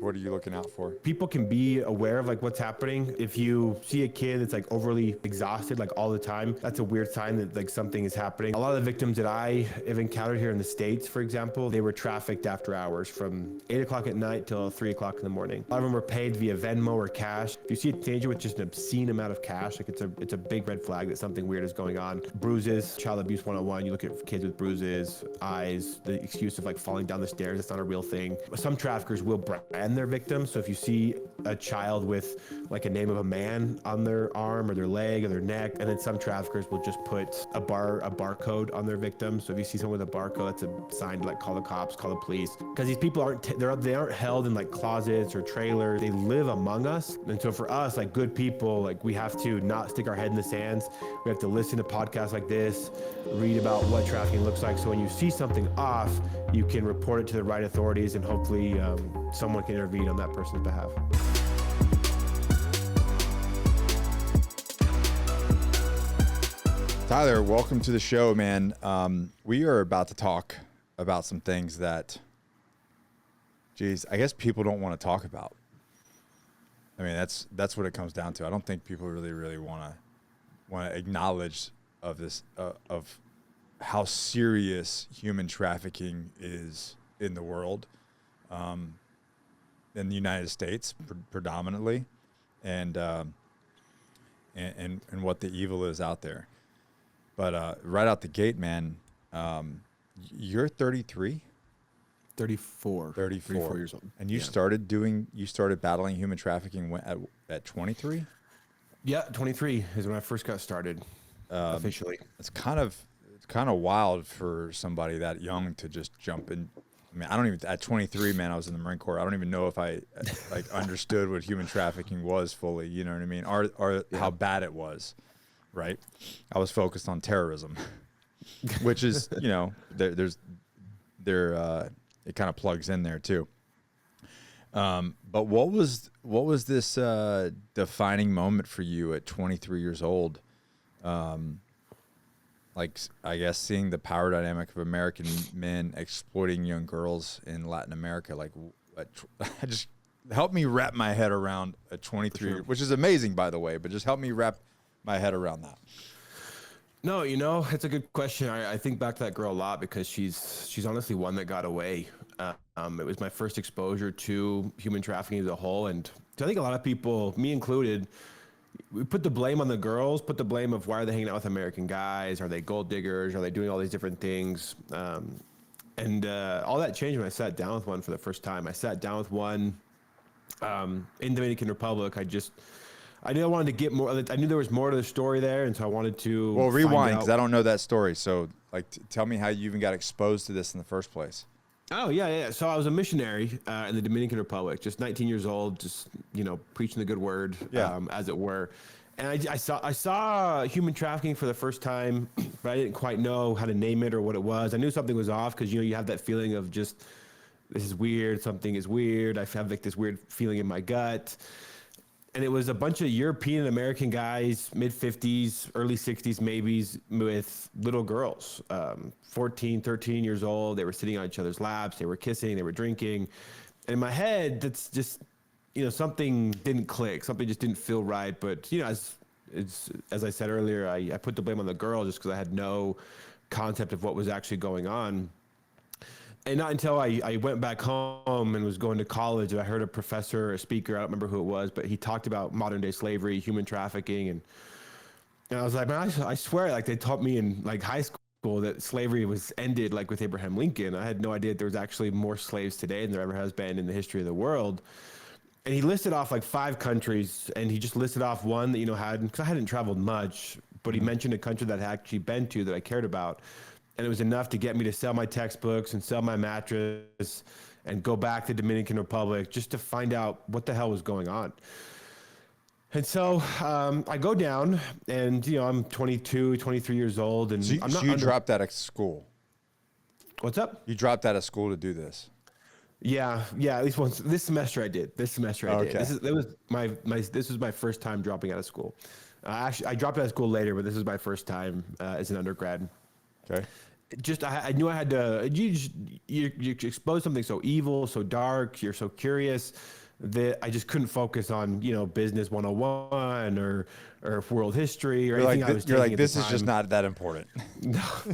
What are you looking out for? People can be aware of like what's happening. If you see a kid that's like overly exhausted like all the time, that's a weird sign that like something is happening. A lot of the victims that I have encountered here in the States, for example, they were trafficked after hours from 8 o'clock at night till 3 o'clock in the morning. A lot of them were paid via Venmo or cash. If you see a teenager with just an obscene amount of cash, like it's a big red flag that something weird is going on. Bruises, child abuse 101, you look at kids with bruises, eyes, the excuse of like falling down the stairs, it's not a real thing. Some traffickers will brand their victims. So if you see a child with like a name of a man on their arm or their leg or their neck, and then some traffickers will just put a barcode on their victim. So if you see someone with a barcode, that's a sign to like call the cops, call the police, because these people they aren't held in like closets or trailers. They live among us. And so for us, like good people, like we have to not stick our head in the sands. We have to listen to podcasts like this, read about what trafficking looks like. So when you see something off, you can report it to the right authorities, and hopefully someone can intervene on that person's behalf. Tyler, welcome to the show, man. We are about to talk about some things that, geez, I guess people don't want to talk about. I mean, that's what it comes down to. I don't think people really want to acknowledge of this of how serious human trafficking is in the world, in the United States predominantly, and what the evil is out there. But right out the gate, man, you're 33? 34 years old. And you started battling human trafficking at 23? Yeah, 23 is when I first got started officially. It's kind of wild for somebody that young to just jump in. I mean, I don't even, at 23, man, I was in the Marine Corps. I don't even know if I like understood what human trafficking was fully, you know what I mean? Or how bad it was, right? I was focused on terrorism, which is, you know, it kind of plugs in there too. But what was this defining moment for you at 23 years old? Like, I guess seeing the power dynamic of American men exploiting young girls in Latin America, like, just help me wrap my head around a 23, which is amazing, by the way, but just help me wrap my head around that. No, you know, it's a good question. I think back to that girl a lot because she's honestly one that got away. It was my first exposure to human trafficking as a whole. And I think a lot of people, me included, we put the blame on the girls, put the blame of why are they hanging out with American guys? Are they gold diggers? Are they doing all these different things? And all that changed when I sat down with one for the first time. I sat down with one in Dominican Republic. I knew I wanted to get more. I knew there was more to the story there, and so I wanted to. Well, rewind, because I don't know that story. So, like, tell me how you even got exposed to this in the first place. Oh, yeah. So I was a missionary in the Dominican Republic, just 19 years old, just, you know, preaching the good word, as it were. And I saw human trafficking for the first time, but I didn't quite know how to name it or what it was. I knew something was off because, you know, you have that feeling of just, this is weird, something is weird. I have like this weird feeling in my gut. And it was a bunch of European American guys, mid-50s, early 60s maybes, with little girls, 14, 13 years old. They were sitting on each other's laps. They were kissing. They were drinking. And in my head, that's just, you know, something didn't click. Something just didn't feel right. But, you know, as I said earlier, I put the blame on the girl just because I had no concept of what was actually going on. And not until I went back home and was going to college, I heard a professor or a speaker, I don't remember who it was, but he talked about modern day slavery, human trafficking. And I was like, man, I swear, like they taught me in like high school that slavery was ended like with Abraham Lincoln. I had no idea that there was actually more slaves today than there ever has been in the history of the world. And he listed off like 5 countries, and he just listed off one that, you know, because I hadn't traveled much, but he mentioned a country that I had actually been to that I cared about. And it was enough to get me to sell my textbooks and sell my mattress and go back to Dominican Republic just to find out what the hell was going on. And so I go down, and, you know, I'm 22, 23 years old. And I'm not. So you dropped out of school? What's up? You dropped out of school to do this? Yeah. At least once. This semester I did. This was my first time dropping out of school. Actually, I dropped out of school later, but this is my first time as an undergrad. Okay. just I knew I had to. You expose something so evil, so dark. You're so curious that I just couldn't focus on business 101 or world history or anything I was taking you're like at the this is just time. not that important.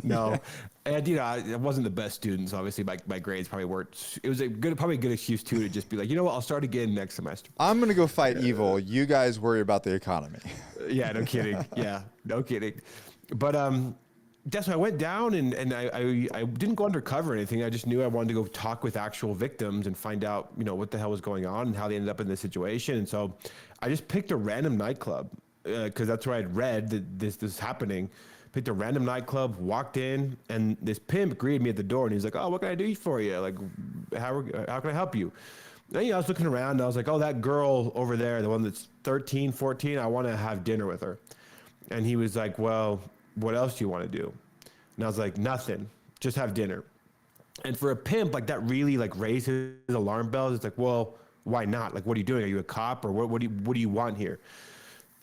No. And I wasn't the best student, so obviously my grades probably weren't. It was probably a good excuse too to just be like, you know what, I'll start again next semester. I'm gonna go fight evil. You guys worry about the economy. Yeah, no kidding. Yeah, no kidding. But that's why I went down and I didn't go undercover or anything. I just knew I wanted to go talk with actual victims and find out, what the hell was going on and how they ended up in this situation. And so I just picked a random nightclub because that's where I'd read that this is happening. Picked a random nightclub, walked in, and this pimp greeted me at the door, and he's like, "Oh, what can I do for you? Like, how can I help you?" And, I was looking around, and I was like, "Oh, that girl over there, the one that's 13, 14, I want to have dinner with her." And he was like, "Well, what else do you want to do?" And I was like, "Nothing, just have dinner." And for a pimp, like that really like raised his alarm bells. It's like, well, why not? Like, what are you doing? Are you a cop or what do you want here?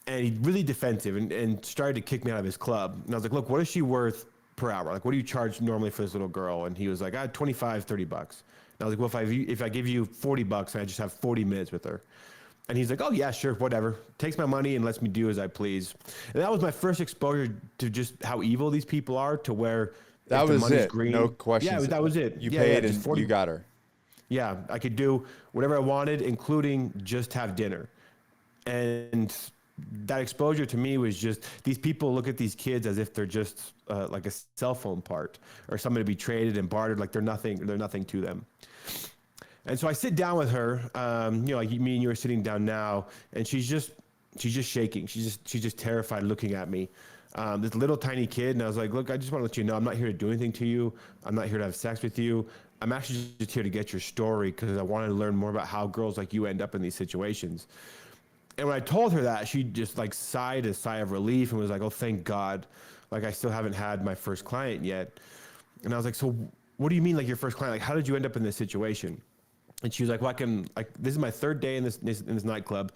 And he's really defensive and started to kick me out of his club. And I was like, look, what is she worth per hour? Like, what do you charge normally for this little girl? And he was like, 25, $30. And I was like, well, if I give you $40 and I just have 40 minutes with her. And he's like, oh yeah, sure, whatever. Takes my money and lets me do as I please. And that was my first exposure to just how evil these people are, to where That was it. Green, No questions. Yeah, that was it. You paid and 40, you got her. Yeah, I could do whatever I wanted, including just have dinner. And that exposure to me was just, these people look at these kids as if they're just like a cell phone part or somebody to be traded and bartered, like they're nothing to them. And so I sit down with her, like me and you are sitting down now, and she's just shaking. She's just terrified looking at me. This little tiny kid, and I was like, look, I just want to let you know I'm not here to do anything to you. I'm not here to have sex with you. I'm actually just here to get your story because I wanted to learn more about how girls like you end up in these situations. And when I told her that, she just like sighed a sigh of relief and was like, oh, thank God. Like, I still haven't had my first client yet. And I was like, so what do you mean, like, your first client? Like, how did you end up in this situation? And she was like, well, this is my third day in this nightclub.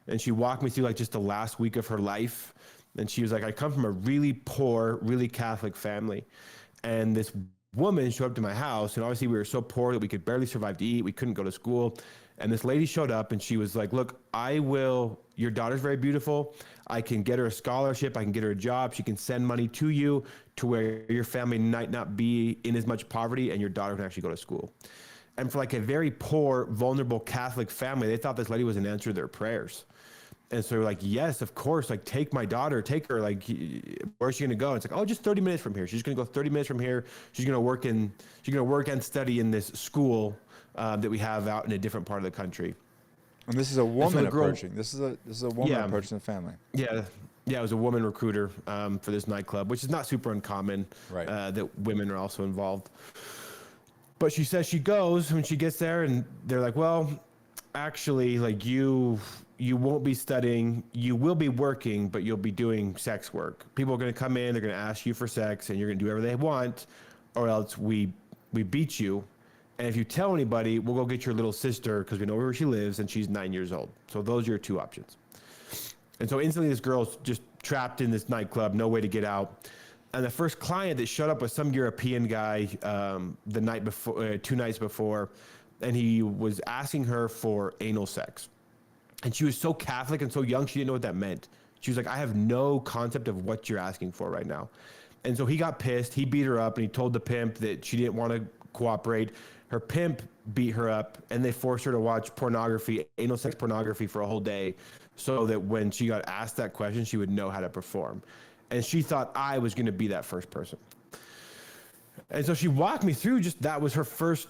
And she walked me through like just the last week of her life. And she was like, I come from a really poor, really Catholic family. And this woman showed up to my house, and obviously we were so poor that we could barely survive to eat. We couldn't go to school. And this lady showed up and she was like, look, your daughter's very beautiful. I can get her a scholarship. I can get her a job. She can send money to you to where your family might not be in as much poverty and your daughter can actually go to school. And for like a very poor, vulnerable Catholic family, they thought this lady was an answer to their prayers. And so we're like, yes, of course, like take my daughter, take her, like, where's she gonna go? And it's like, oh, just 30 minutes from here. She's gonna go 30 minutes from here. She's gonna work and study in this school that we have out in a different part of the country. And this is a woman approaching. This is a woman approaching the family. Yeah. Yeah, it was a woman recruiter for this nightclub, which is not super uncommon, right, that women are also involved. But she says she goes when she gets there, and they're like, well, actually, like you won't be studying, you will be working, but you'll be doing sex work. People are going to come in, they're going to ask you for sex, and you're going to do whatever they want, or else we beat you. And if you tell anybody, we'll go get your little sister because we know where she lives, and she's 9 years old. So those are your two options. And so instantly this girl's just trapped in this nightclub, no way to get out. And the first client that showed up was some European guy the night before, 2 nights before, and he was asking her for anal sex. And she was so Catholic and so young, she didn't know what that meant. She was like, I have no concept of what you're asking for right now. And so he got pissed. He beat her up, and he told the pimp that she didn't want to cooperate. Her pimp beat her up, and they forced her to watch pornography, anal sex pornography, for a whole day, so that when she got asked that question, she would know how to perform. And she thought I was going to be that first person. And so she walked me through that was her first,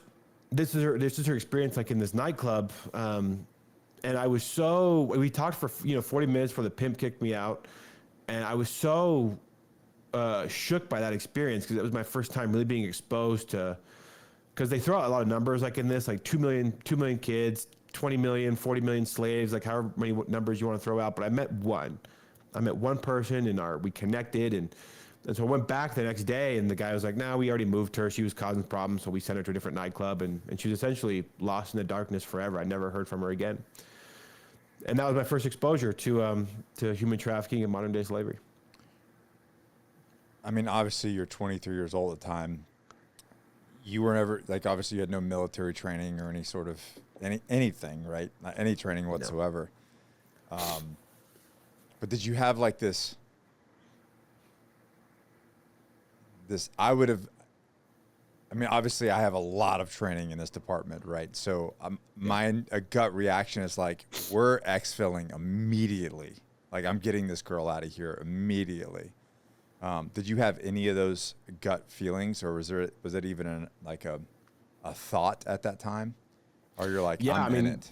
this is her experience like in this nightclub. And we talked for 40 minutes before the pimp kicked me out. And I was so shook by that experience because it was my first time really being exposed to, because they throw out a lot of numbers like in this, like 2 million kids, 20 million, 40 million slaves, like however many numbers you want to throw out. But I met one person, and we connected, and so I went back the next day, and the guy was like, "No, we already moved her. She was causing problems, so we sent her to a different nightclub, and she was essentially lost in the darkness forever. I never heard from her again." And that was my first exposure to human trafficking and modern day slavery. I mean, obviously you're 23 years old at the time. You were never like, obviously you had no military training or any sort of anything, right? Not any training whatsoever. No. But did you have like this, I mean, obviously I have a lot of training in this department, right? So a gut reaction is like, we're exfilling immediately. Like, I'm getting this girl out of here immediately. Did you have any of those gut feelings, or was it even a thought at that time? Or you're like, I'm in it?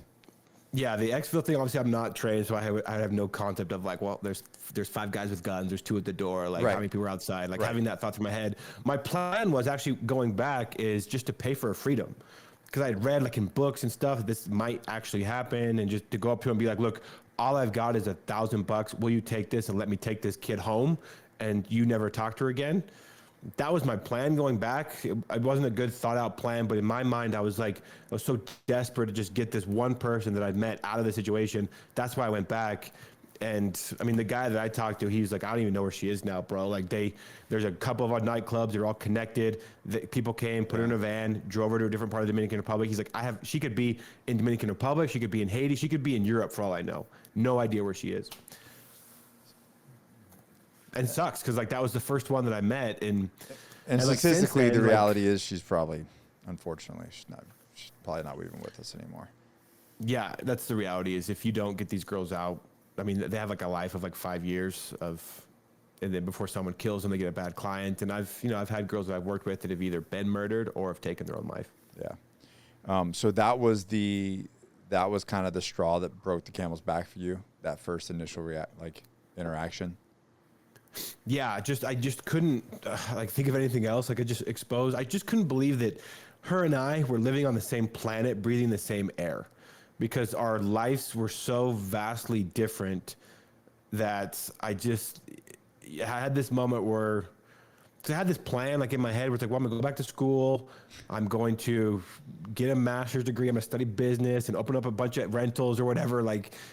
Yeah, the exfil thing, obviously I'm not trained, so I have no concept of like, well, there's 5 guys with guns, there's 2 at the door, like how many people are outside, like having that thought through my head. My plan was actually going back is just to pay for freedom. Because I had read like in books and stuff, this might actually happen, and just to go up to him and be like, look, all I've got is $1,000. Will you take this and let me take this kid home, and you never talk to her again? That was my plan going back. It wasn't a good thought out plan, but in my mind, I was so desperate to just get this one person that I'd met out of the situation. That's why I went back. And I mean, the guy that I talked to, he's like, I don't even know where she is now, bro. Like there's a couple of our nightclubs. They're all connected. People came, put her in a van, drove her to a different part of the Dominican Republic. He's like, she could be in Dominican Republic. She could be in Haiti. She could be in Europe for all I know. No idea where she is. And sucks because like that was the first one that I met, and statistically, the reality is she's probably, unfortunately, she's probably not even with us anymore. Yeah, that's the reality. Is if you don't get these girls out, I mean, they have like a life of like 5 years and then before someone kills them, they get a bad client. And I've had girls that I've worked with that have either been murdered or have taken their own life. Yeah. So that was kind of the straw that broke the camel's back for you. That first initial interaction. Yeah, I just couldn't think of anything else. Like I just couldn't believe that her and I were living on the same planet, breathing the same air, because our lives were so vastly different that I had this moment where I had this plan like in my head where it's like, well, I'm gonna go back to school. I'm going to get a master's degree. I'm gonna study business and open up a bunch of rentals or whatever,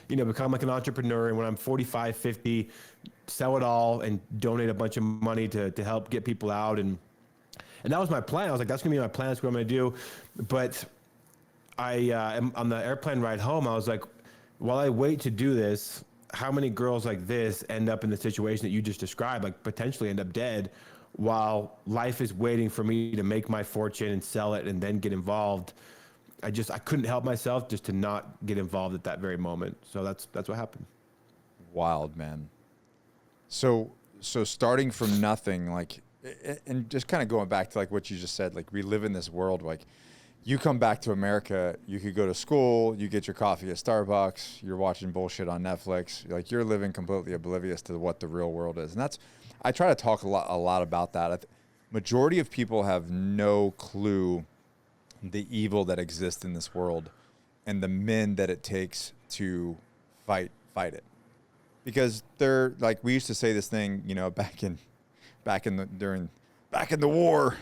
become like an entrepreneur. And when I'm 45, 50, sell it all and donate a bunch of money to help get people out. And that was my plan. I was like, that's gonna be my plan. That's what I'm gonna do. But on the airplane ride home, I was like, while I wait to do this, how many girls like this end up in the situation that you just described, like potentially end up dead, while life is waiting for me to make my fortune and sell it and then get involved. I couldn't help myself just to not get involved at that very moment. So that's what happened. Wild, man. So starting from nothing, and just kind of going back to what you just said, we live in this world, you come back to America, you could go to school, you get your coffee at Starbucks, you're watching bullshit on Netflix, you're living completely oblivious to what the real world is. And I try to talk a lot about that. Majority of people have no clue the evil that exists in this world and the men that it takes to fight it. Because they're we used to say this thing, back in the war.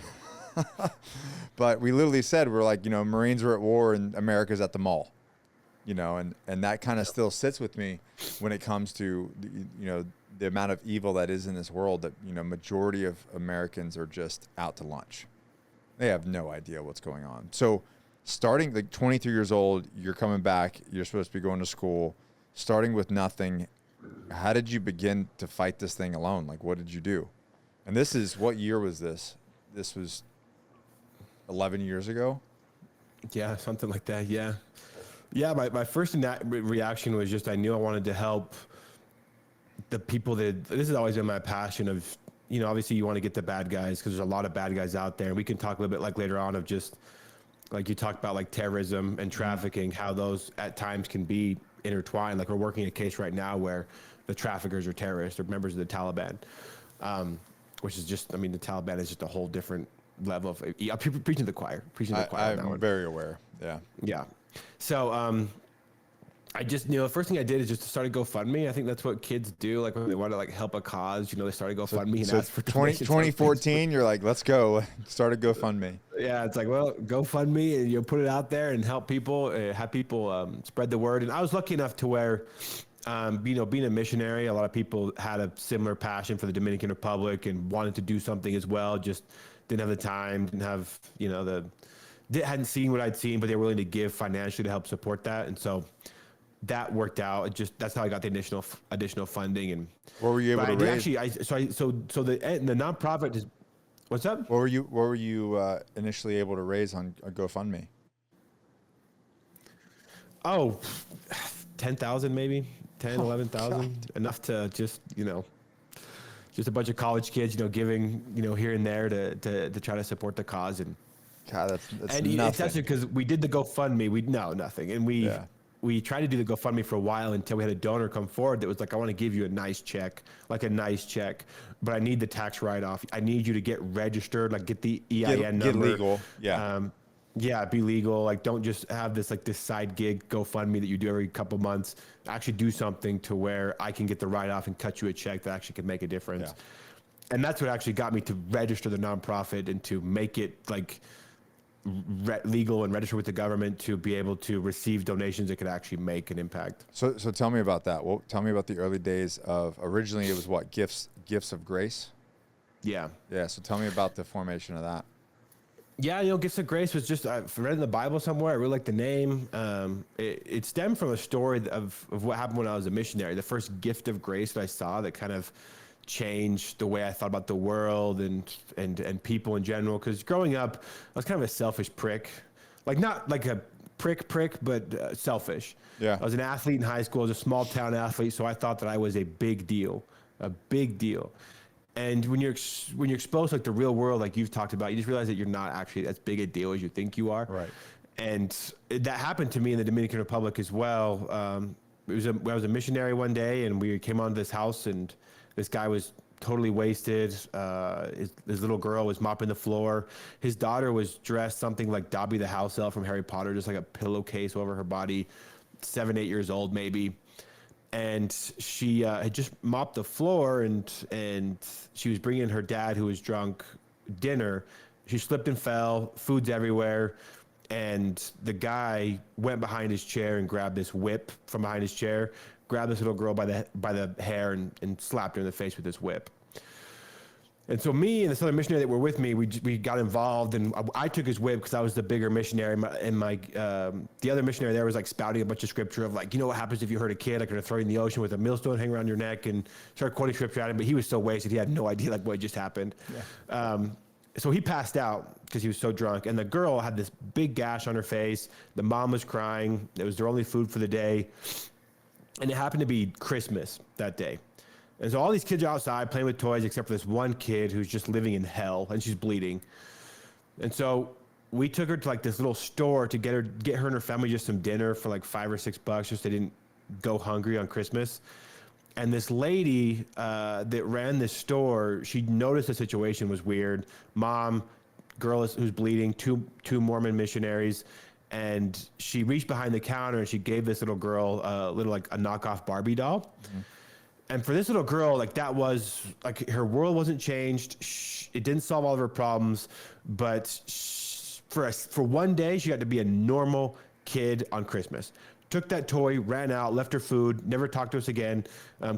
But we literally said, we're Marines are at war and America's at the mall. And that kind of still sits with me when it comes to the amount of evil that is in this world, that majority of Americans are just out to lunch. They have no idea what's going on. So starting 23 years old, you're coming back, you're supposed to be going to school, starting with nothing. How did you begin to fight this thing alone? What did you do? And what year was this? This was 11 years ago? Yeah, something like that. Yeah. Yeah. My first reaction was just, I knew I wanted to help the people this has always been my passion of, obviously you want to get the bad guys because there's a lot of bad guys out there. And we can talk a little bit later on of just you talked about terrorism and trafficking, how those at times can be intertwined. We're working a case right now where the traffickers are terrorists or members of the Taliban, which is just, the Taliban is just a whole different level of preaching to the choir. I'm very aware. Yeah. Yeah. So, I just, the first thing I did is just to start a GoFundMe. I think that's what kids do. When they want to help a cause, they start a GoFundMe and ask for 2014, you're let's go start a GoFundMe. Yeah. It's GoFundMe and put it out there and help people, have people spread the word. And I was lucky enough to where Being a missionary, a lot of people had a similar passion for the Dominican Republic and wanted to do something as well. Just didn't have the time, didn't have, hadn't seen what I'd seen, but they were willing to give financially to help support that. And so that worked out. That's how I got the additional funding. And what were you able to raise? Actually, so the nonprofit is, what's up? What were you initially able to raise on GoFundMe? Oh, 10,000 maybe, 10, 11,000, enough to just a bunch of college kids, giving, here and there to try to support the cause. And God, that's and nothing. It's actually because we did the GoFundMe, nothing. And we tried to do the GoFundMe for a while until we had a donor come forward that was like, I want to give you a nice check, but I need the tax write-off. I need you to get registered, like get the EIN number. Get legal. Yeah. Be legal. Like, don't just have this side gig GoFundMe that you do every couple months. Actually do something to where I can get the write-off and cut you a check that actually could make a difference. Yeah. And that's what actually got me to register the nonprofit and to make it legal and register with the government to be able to receive donations that could actually make an impact. So tell me about that. Well, tell me about the early days of, originally it was what, gifts of grace? Yeah. Yeah. So tell me about the formation of that. Yeah, Gifts of Grace was just, I read in the Bible somewhere. I really like the name. It stemmed from a story of what happened when I was a missionary. The first gift of grace that I saw that kind of changed the way I thought about the world and people in general. Because growing up, I was kind of a selfish prick. Like, not like a prick, but selfish. Yeah. I was an athlete in high school. I was a small town athlete, so I thought that I was a big deal. And when you're exposed to the real world, like you've talked about, you just realize that you're not actually as big a deal as you think you are. Right. And that happened to me in the Dominican Republic as well. I was a missionary one day, and we came onto this house, and this guy was totally wasted. His little girl was mopping the floor. His daughter was dressed something like Dobby the house elf from Harry Potter, just like a pillowcase over her body, 7, 8 years old maybe. And she had just mopped the floor, and she was bringing her dad, who was drunk, dinner. She slipped and fell, food's everywhere, and the guy went behind his chair and grabbed this whip from behind his chair, grabbed this little girl by the hair and slapped her in the face with this whip. And so me and this other missionary that were with me, we got involved, and I took his whip because I was the bigger missionary. The other missionary there was spouting a bunch of scripture of what happens if you hurt a kid? I'm going to throw you in the ocean with a millstone hanging around your neck, and started quoting scripture at him. But he was so wasted, he had no idea what just happened. Yeah. So he passed out because he was so drunk, and the girl had this big gash on her face. The mom was crying. It was their only food for the day, and it happened to be Christmas that day. And so all these kids are outside playing with toys, except for this one kid who's just living in hell, and she's bleeding. And so we took her to this little store to get her and her family just some dinner for $5 or $6, just so they didn't go hungry on Christmas. And this lady that ran this store, she noticed the situation was weird. Mom, girl who's bleeding, two Mormon missionaries, and she reached behind the counter and she gave this little girl a knockoff Barbie doll. Mm-hmm. And for this little girl, that was her world wasn't changed. It didn't solve all of her problems, but for one day, she got to be a normal kid on Christmas. Took that toy, ran out, left her food, never talked to us again,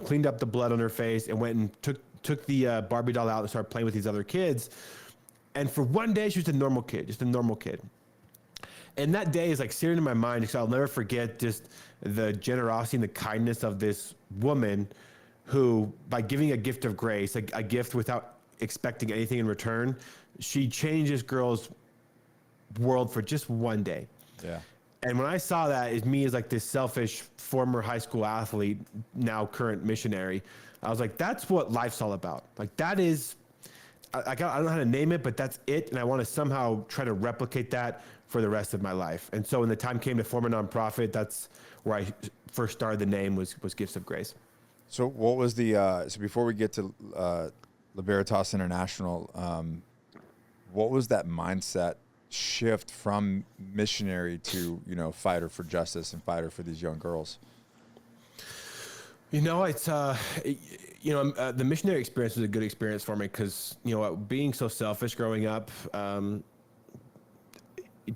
cleaned up the blood on her face, and went and took the Barbie doll out and started playing with these other kids. And for one day, she was just a normal kid. And that day is searing in my mind because I'll never forget just the generosity and the kindness of this woman who, by giving a gift of grace, a gift without expecting anything in return, she changed this girl's world for just one day. Yeah. And when I saw that, as me as this selfish former high school athlete, now current missionary, I was like, that's what life's all about. That is, I don't know how to name it, but that's it. And I want to somehow try to replicate that for the rest of my life. And so when the time came to form a nonprofit, that's where I first started. The name was Gifts of Grace. So what was so before we get to Libertas International, what was that mindset shift from missionary to, fighter for justice and fighter for these young girls? It's, the missionary experience was a good experience for me because, being so selfish growing up,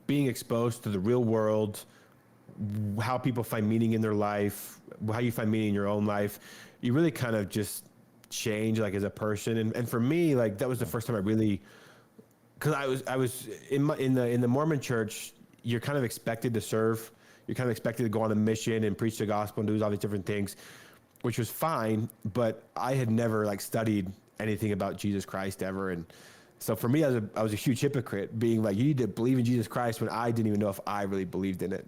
being exposed to the real world, how people find meaning in their life, how you find meaning in your own life, you really kind of just change like as a person. And for me, like that was the first time I really, because I was in the Mormon church, you're kind of expected to serve. You're kind of expected to go on a mission and preach the gospel and do all these different things, which was fine. But I had never like studied anything about Jesus Christ ever. And so for me, I was a huge hypocrite, being like, you need to believe in Jesus Christ when I didn't even know if I really believed in it.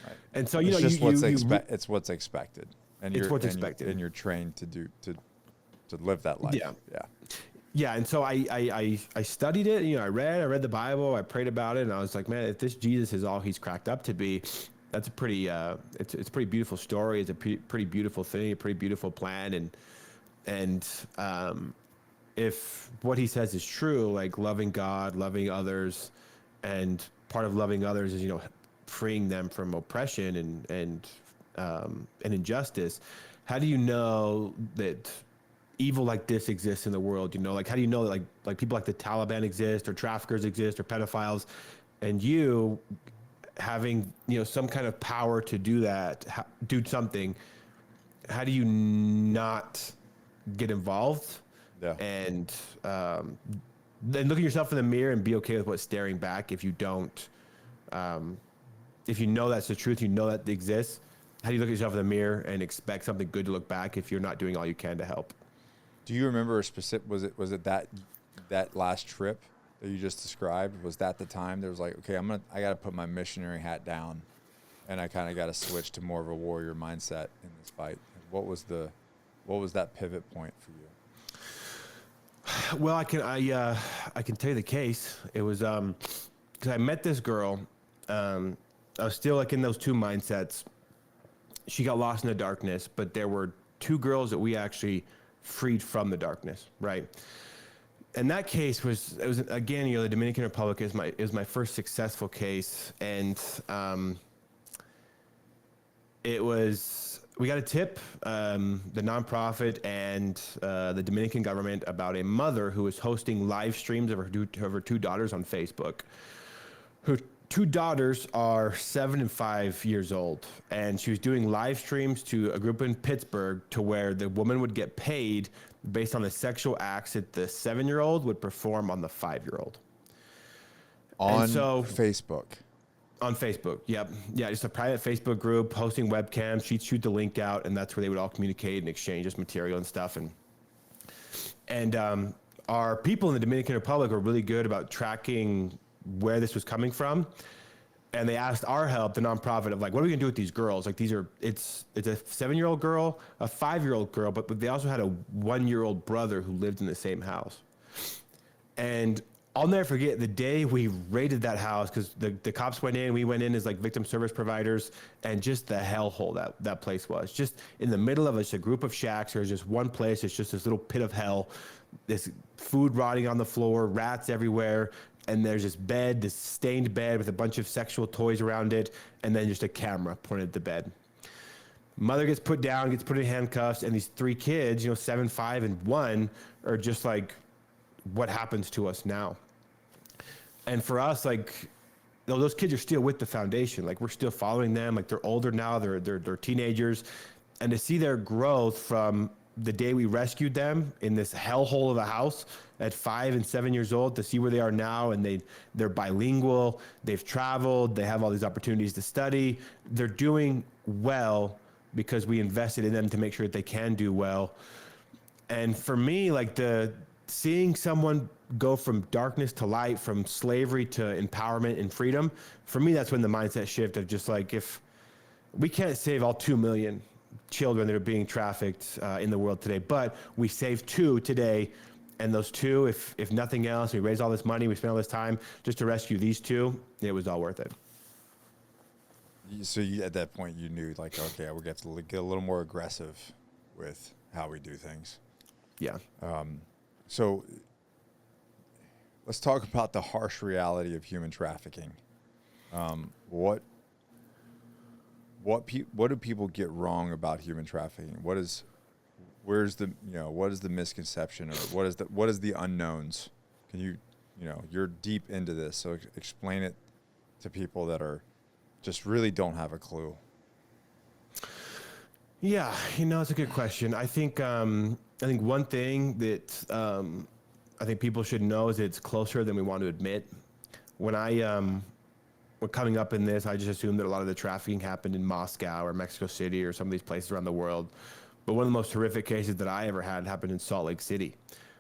Right. And so, it's just it's what's expected. And it's what's expected. And you're trained to live that life. Yeah. Yeah. Yeah, and so I studied it. You know, I read the Bible. I prayed about it, and I was like, man, if this Jesus is all he's cracked up to be, that's a pretty it's a pretty beautiful story. It's a pretty beautiful thing, a pretty beautiful plan, and if what he says is true, like loving God, loving others, and part of loving others is, you know, freeing them from oppression and injustice. How do you know that evil like this exists in the world? You know, like how do you know that like people like the Taliban exist, or traffickers exist, or pedophiles, and you having, you know, some kind of power to do that, do something, how do you not get involved? Yeah. And then look at yourself in the mirror and be okay with what's staring back. If you don't, if you know that's the truth, you know that exists, how do you look at yourself in the mirror and expect something good to look back if you're not doing all you can to help? Do you remember a specific, was it that last trip that you just described? Was that the time there was like, okay, I got to put my missionary hat down, and I kind of got to switch to more of a warrior mindset in this fight? What was that pivot point for you? Well, I can tell you the case. It was because I met this girl. I was still like in those two mindsets. She got lost in the darkness, but there were two girls that we actually freed from the darkness, right? And that case was again, you know, the Dominican Republic is my first successful case, and we got a tip, the nonprofit and the Dominican government, about a mother who was hosting live streams of her two daughters on Facebook. Her two daughters are 7 and 5 years old, and she was doing live streams to a group in Pittsburgh to where the woman would get paid based on the sexual acts that the 7-year-old would perform on the 5-year-old. On Facebook. On Facebook, yep. Yeah, just a private Facebook group hosting webcams. She'd shoot the link out, and that's where they would all communicate and exchange this material and stuff. And our people in the Dominican Republic were really good about tracking where this was coming from. And they asked our help, the nonprofit, of like, what are we gonna do with these girls? Like, it's a 7-year-old girl, a 5-year-old girl, but they also had a 1-year-old brother who lived in the same house. And I'll never forget the day we raided that house, because the cops went in, we went in as like victim service providers, and just the hellhole that place was. Just in the middle of a group of shacks, there's just one place, it's just this little pit of hell, this food rotting on the floor, rats everywhere, and there's this stained bed with a bunch of sexual toys around it, and then just a camera pointed at the bed. Mother gets put down, gets put in handcuffs, and these 3 kids, 7, 5, and 1, are just like, what happens to us now? And for us, like, those kids are still with the foundation. Like, we're still following them. Like, they're older now, they're teenagers. And to see their growth from the day we rescued them in this hellhole of a house at 5 and 7 years old, to see where they are now, and they're bilingual, they've traveled, they have all these opportunities to study. They're doing well because we invested in them to make sure that they can do well. And for me, like, seeing someone go from darkness to light, from slavery to empowerment and freedom, for me, that's when the mindset shift of just like, if we can't save all 2 million children that are being trafficked in the world today, but we saved 2 today, and those 2, if nothing else, we raised all this money, we spent all this time just to rescue these 2, it was all worth it. So at that point, you knew, like, okay, we got to get a little more aggressive with how we do things. Yeah. So let's talk about the harsh reality of human trafficking. What do people get wrong about human trafficking? What is the misconception, or what is the unknowns? Can you you're deep into this, so explain it to people that are just really don't have a clue. Yeah, it's a good question. I think one thing that I think people should know is that it's closer than we want to admit. When when coming up in this, I just assumed that a lot of the trafficking happened in Moscow or Mexico City or some of these places around the world. But one of the most horrific cases that I ever had happened in Salt Lake City,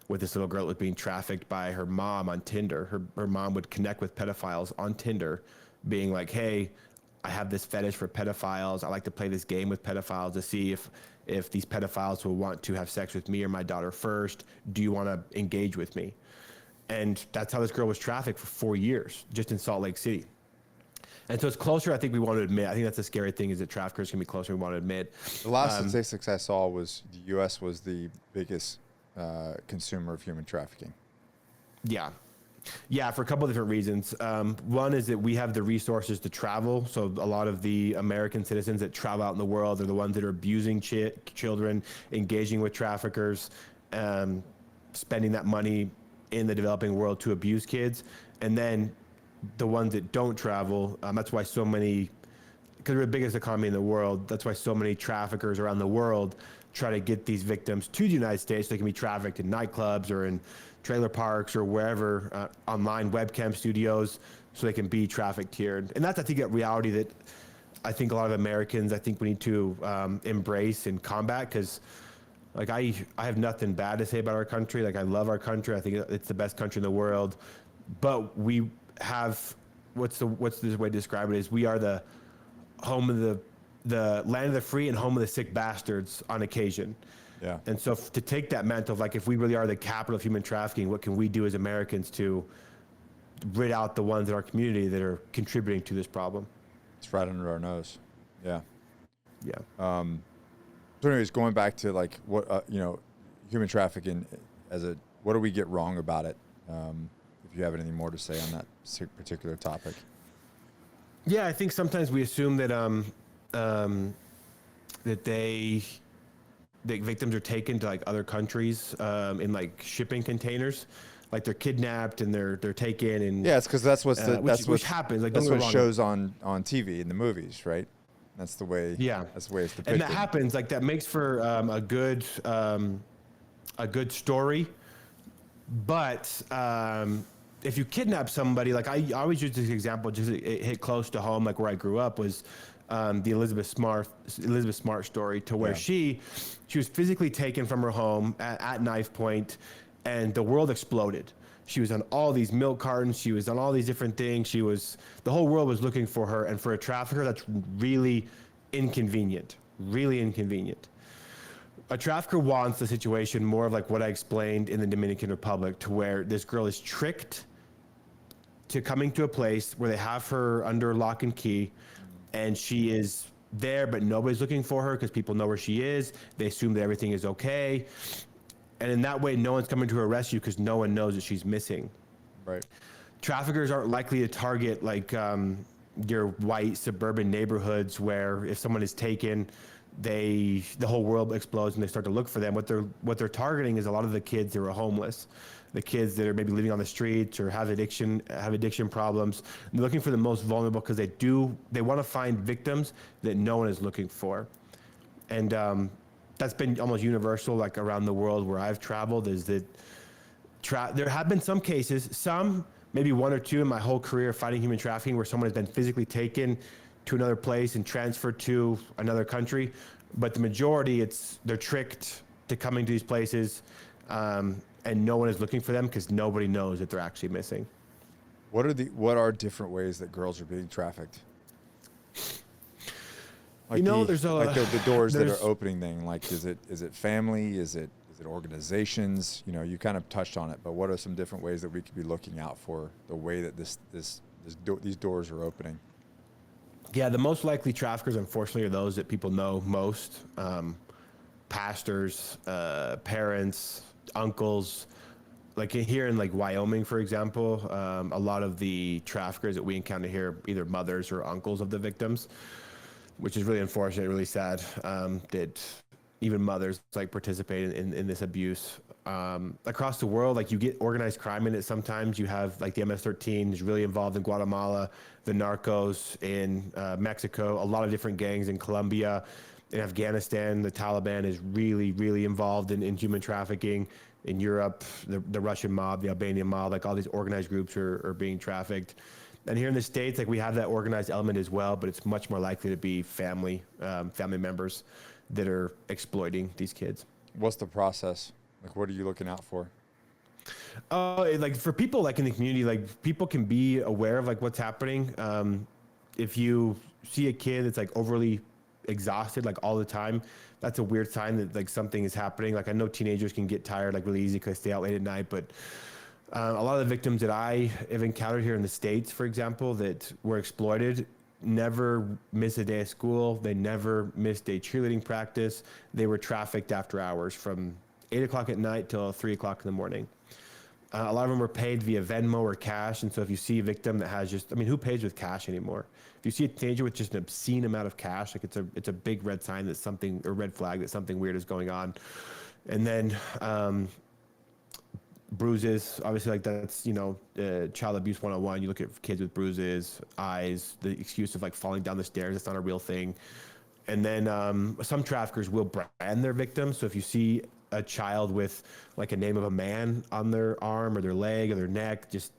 with this little girl that was being trafficked by her mom on Tinder. Her mom would connect with pedophiles on Tinder, being like, "Hey, I have this fetish for pedophiles. I like to play this game with pedophiles to see if these pedophiles will want to have sex with me or my daughter first. Do you want to engage with me?" And that's how this girl was trafficked for 4 years, just in Salt Lake City. And so it's closer, I think we want to admit. I think that's the scary thing, is that traffickers can be closer than we want to admit. The last statistics I saw was the U.S. was the biggest consumer of human trafficking. Yeah. Yeah, for a couple of different reasons. One is that we have the resources to travel. So a lot of the American citizens that travel out in the world are the ones that are abusing children, engaging with traffickers, spending that money in the developing world to abuse kids. And then the ones that don't travel, that's why so many, because we're the biggest economy in the world, that's why so many traffickers around the world try to get these victims to the United States so they can be trafficked in nightclubs or in trailer parks or wherever, online webcam studios, so they can be trafficked here. And that's, I think, a reality that I think a lot of Americans, I think we need to embrace and combat, because like I have nothing bad to say about our country. Like, I love our country. I think it's the best country in the world. But we have, what's the way to describe it, is we are the home of the land of the free and home of the sick bastards on occasion. Yeah. And so to take that mantle of, like, if we really are the capital of human trafficking, what can we do as Americans to rid out the ones in our community that are contributing to this problem? It's right under our nose. Yeah. Yeah. So anyways, going back to like what, human trafficking what do we get wrong about it? If you have anything more to say on that particular topic. Yeah, I think sometimes we assume that that victims are taken to like other countries in like shipping containers, like they're kidnapped and they're taken. And yeah, it's because that's what happens. Like, that's what shows on TV in the movies, right? That's the way. Yeah, that's the way it's depicted. And that happens. Like, that makes for a good story. But if you kidnap somebody, like I always use this example, just it hit close to home, like where I grew up, was the Elizabeth Smart story, to where she was physically taken from her home at knife point, and the world exploded. She was on all these milk cartons. She was on all these different things. The whole world was looking for her. And for a trafficker, that's really inconvenient, really inconvenient. A trafficker wants the situation more of like what I explained in the Dominican Republic, to where this girl is tricked to coming to a place where they have her under lock and key, and she is there, but nobody's looking for her because people know where she is. They assume that everything is okay. And in that way, no one's coming to her rescue because no one knows that she's missing. Right. Traffickers aren't likely to target like your white suburban neighborhoods, where if someone is taken, the whole world explodes and they start to look for them. What they're targeting is a lot of the kids that are homeless, the kids that are maybe living on the streets or have addiction problems. And they're looking for the most vulnerable because they want to find victims that no one is looking for. And that's been almost universal, like around the world where I've traveled, is that there have been some cases, maybe one or two in my whole career fighting human trafficking, where someone has been physically taken to another place and transferred to another country. But the majority, they're tricked to coming to these places, and no one is looking for them because nobody knows that they're actually missing. What are different ways that girls are being trafficked? Like there's the doors that are opening thing. Like, is it family? Is it organizations? You kind of touched on it, but what are some different ways that we could be looking out for the way that these doors are opening? Yeah, the most likely traffickers, unfortunately, are those that people know most. Pastors, parents, uncles. Like here in like Wyoming, for example, a lot of the traffickers that we encounter here are either mothers or uncles of the victims, which is really unfortunate, really sad, that even mothers like participate in this abuse. Across the world, like you get organized crime in it. Sometimes you have like the MS-13 is really involved in Guatemala, the narcos in Mexico, a lot of different gangs in Colombia. In Afghanistan, the Taliban is really, really involved in human trafficking. In Europe, the Russian mob, the Albanian mob, like all these organized groups are being trafficked. And here in the States, like we have that organized element as well, but it's much more likely to be family members that are exploiting these kids. What's the process? Like, what are you looking out for? Like for people like in the community, like people can be aware of like what's happening. If you see a kid that's like overly exhausted like all the time, that's a weird sign that like something is happening. Like I know teenagers can get tired like really easy because they stay out late at night, but a lot of the victims that I have encountered here in the States, for example, that were exploited, never missed a day of school. They never missed a cheerleading practice. They were trafficked after hours from 8 o'clock at night till 3 o'clock in the morning. A lot of them were paid via Venmo or cash. And so if you see a victim that has just, I mean, who pays with cash anymore? If you see a teenager with just an obscene amount of cash, like it's a big red sign that something, or red flag that something weird is going on. And then bruises, obviously, like that's, child abuse 101. You look at kids with bruises, eyes, the excuse of like falling down the stairs. That's not a real thing. And then some traffickers will brand their victims. So if you see a child with like a name of a man on their arm or their leg or their neck, just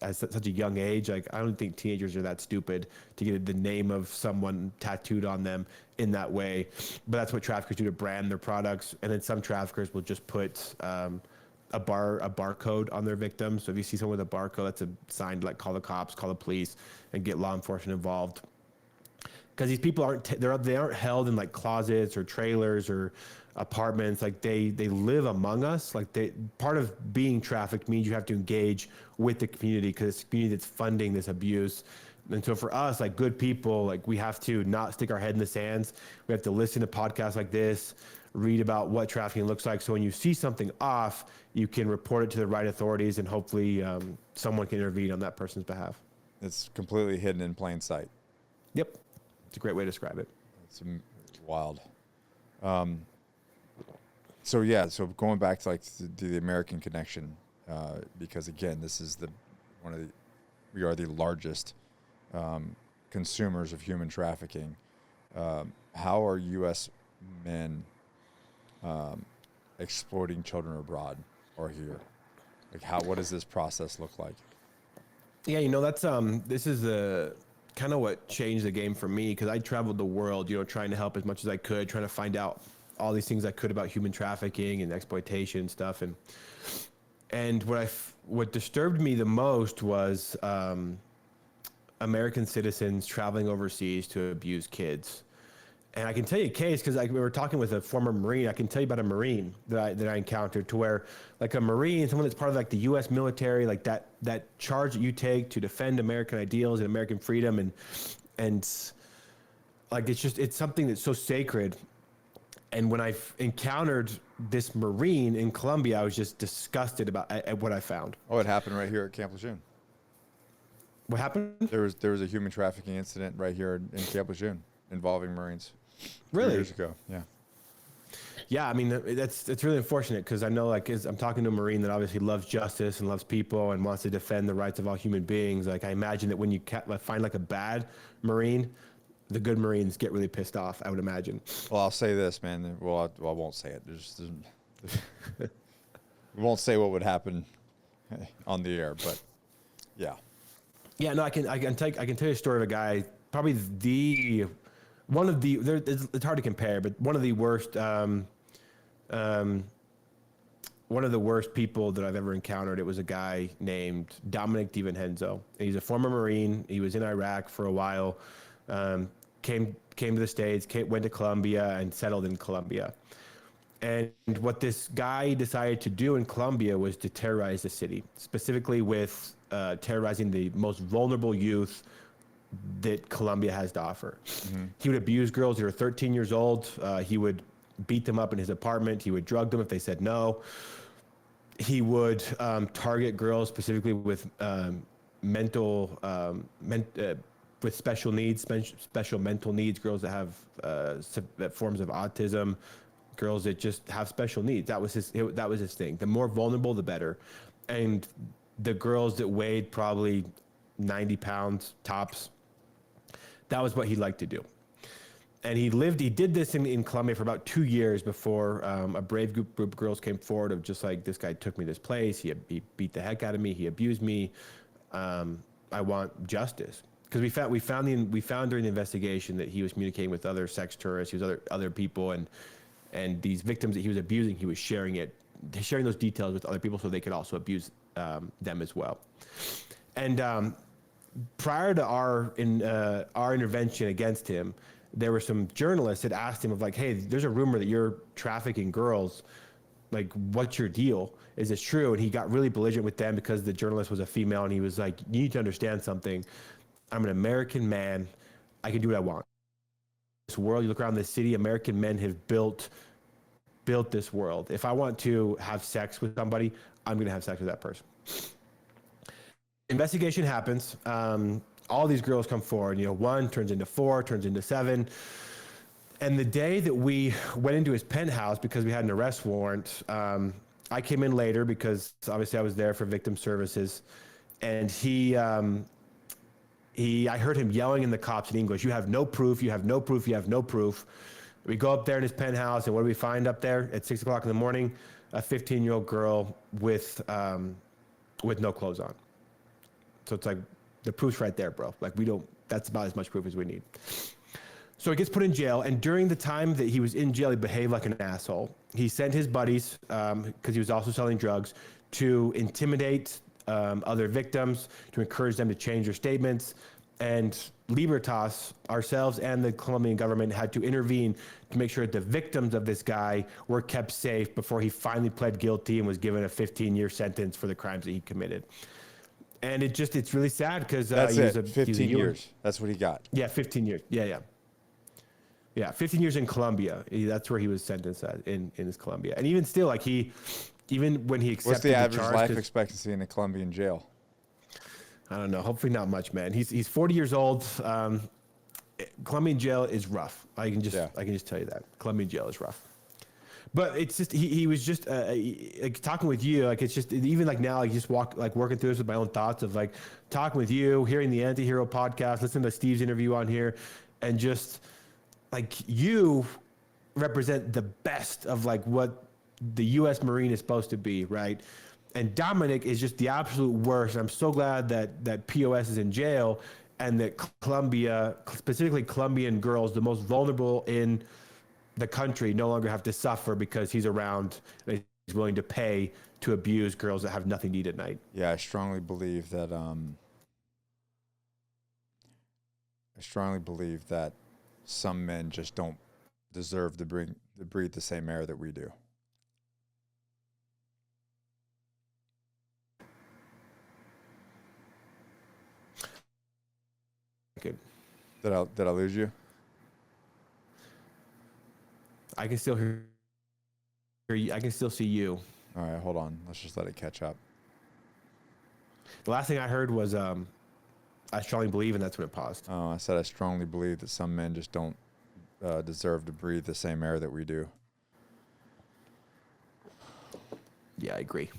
at such a young age, like I don't think teenagers are that stupid to get the name of someone tattooed on them in that way. But that's what traffickers do to brand their products. And then some traffickers will just put a barcode on their victim. So if you see someone with a barcode, that's a sign to like call the cops, call the police, and get law enforcement involved. Because these people they aren't held in like closets or trailers or apartments. Like they live among us. Like part of being trafficked means you have to engage with the community, because it's the community that's funding this abuse. And so for us, like good people, like we have to not stick our head in the sands. We have to listen to podcasts like this, read about what trafficking looks like. So when you see something off, you can report it to the right authorities, and hopefully someone can intervene on that person's behalf. It's completely hidden in plain sight. Yep. It's a great way to describe it. It's wild. So going back to like the American connection, because again, this is we are the largest consumers of human trafficking. How are U.S. men exploiting children abroad or here? Like what does this process look like? Yeah, that's this is kind of what changed the game for me, because I traveled the world, trying to help as much as I could, trying to find out all these things I could about human trafficking and exploitation and stuff. And what disturbed me the most was American citizens traveling overseas to abuse kids. And I can tell you a case, because we were talking with a former Marine. I can tell you about a Marine that I encountered, to where like a Marine, someone that's part of like the U.S. military, like that charge that you take to defend American ideals and American freedom, and like it's something that's so sacred. And when I encountered this Marine in Colombia, I was just disgusted at what I found. Oh, it happened right here at Camp Lejeune. What happened? There was a human trafficking incident right here in Camp Lejeune involving Marines. Really? 2 years ago, yeah. Yeah, I mean, it's really unfortunate, because I know, like, I'm talking to a Marine that obviously loves justice and loves people and wants to defend the rights of all human beings. Like, I imagine that when you find like a bad Marine, the good Marines get really pissed off, I would imagine. Well, I'll say this, man. Well, I won't say it. We won't say what would happen on the air, but yeah. Yeah, no, I can tell you a story of a guy, probably it's hard to compare, but one of the worst people that I've ever encountered. It was a guy named Dominic DiVincenzo. He's a former Marine. He was in Iraq for a while. Came to the States, went to Colombia and settled in Colombia. And what this guy decided to do in Colombia was to terrorize the city, specifically with terrorizing the most vulnerable youth that Colombia has to offer. Mm-hmm. He would abuse girls who were 13 years old. He would beat them up in his apartment. He would drug them if they said no. He would target girls specifically with with special needs, special mental needs, girls that have forms of autism, girls that just have special needs. That was his thing. The more vulnerable, the better. And the girls that weighed probably 90 pounds tops, that was what he liked to do. And he did this in Colombia for about 2 years before a brave group of girls came forward of just like, this guy took me this place. He beat the heck out of me. He abused me. I want justice. Because we found during the investigation that he was communicating with other sex tourists, he was other people, and these victims that he was abusing, he was sharing those details with other people so they could also abuse them as well. And prior to our intervention against him, there were some journalists that asked him of like, hey, there's a rumor that you're trafficking girls. Like, what's your deal? Is this true? And he got really belligerent with them because the journalist was a female, and he was like, you need to understand something. I'm an American man. I can do what I want. This world, you look around this city, American men have built this world. If I want to have sex with somebody, I'm going to have sex with that person. Investigation happens. All these girls come forward. 1 turns into 4, turns into 7. And the day that we went into his penthouse because we had an arrest warrant, I came in later because obviously I was there for victim services, and I heard him yelling in the cops in English, "You have no proof, you have no proof, you have no proof." We go up there in his penthouse, and what do we find up there at 6 o'clock in the morning? A 15-year-old girl with no clothes on. So it's like, the proof's right there, bro. Like, that's about as much proof as we need. So he gets put in jail, and during the time that he was in jail, he behaved like an asshole. He sent his buddies, because he was also selling drugs, to intimidate other victims, to encourage them to change their statements. And Libertas, ourselves, and the Colombian government had to intervene to make sure that the victims of this guy were kept safe before he finally pled guilty and was given a 15-year sentence for the crimes that he committed. And it's really sad because that's it. 15 years. That's what he got. Yeah, 15 years. Yeah, 15 years in Colombia. That's where he was sentenced at, in his Colombia. And even still, like even when he accepted what's the average charge, life expectancy in a Colombian jail? I don't know. Hopefully not much, man. He's 40 years old. Colombian jail is rough. I can just tell you that Colombian jail is rough. But it's just he was just like talking with you. Like, it's just even like now, like just working through this with my own thoughts of like talking with you, hearing the Anti-Hero podcast, listening to Steve's interview on here, and just like you represent the best of like what the U.S. Marine is supposed to be, right? And Dominic is just the absolute worst. I'm so glad that POS is in jail, and that Colombia, specifically Colombian girls, the most vulnerable in the country, no longer have to suffer because he's around and he's willing to pay to abuse girls that have nothing to eat at night. Yeah, I strongly believe that. Some men just don't deserve to breathe the same air that we do. Good. Did I lose you? I can still hear you. I can still see you. All right, hold on. Let's just let it catch up. The last thing I heard was, I strongly believe, and that's when it paused. Oh, I said I strongly believe that some men just don't deserve to breathe the same air that we do. Yeah, I agree.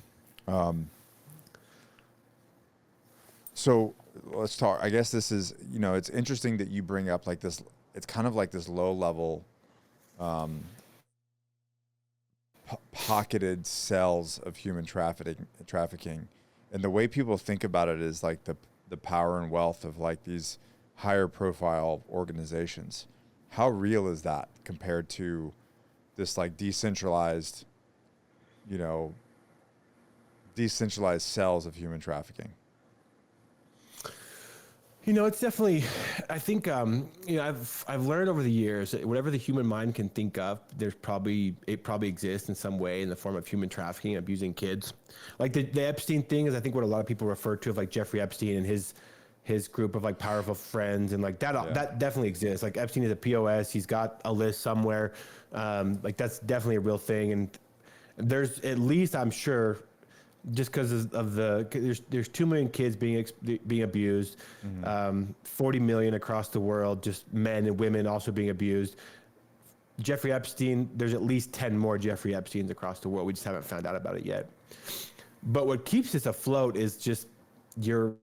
So let's talk. I guess this is, it's interesting that you bring up like this. It's kind of like this low level, pocketed cells of human trafficking. And the way people think about it is like the power and wealth of like these higher profile organizations. How real is that compared to this like decentralized cells of human trafficking? It's definitely, I think, I've learned over the years that whatever the human mind can think of, it probably exists in some way in the form of human trafficking, abusing kids. Like the Epstein thing is, I think, what a lot of people refer to of like Jeffrey Epstein and his group of like powerful friends, and like that, that definitely exists. Like Epstein is a POS. He's got a list somewhere. Like that's definitely a real thing. And there's at least, I'm sure, just because of there's 2 million kids being abused, 40 million across the world, just men and women also being abused. Jeffrey Epstein, there's at least 10 more Jeffrey Epsteins across the world. We just haven't found out about it yet. But what keeps this afloat is just your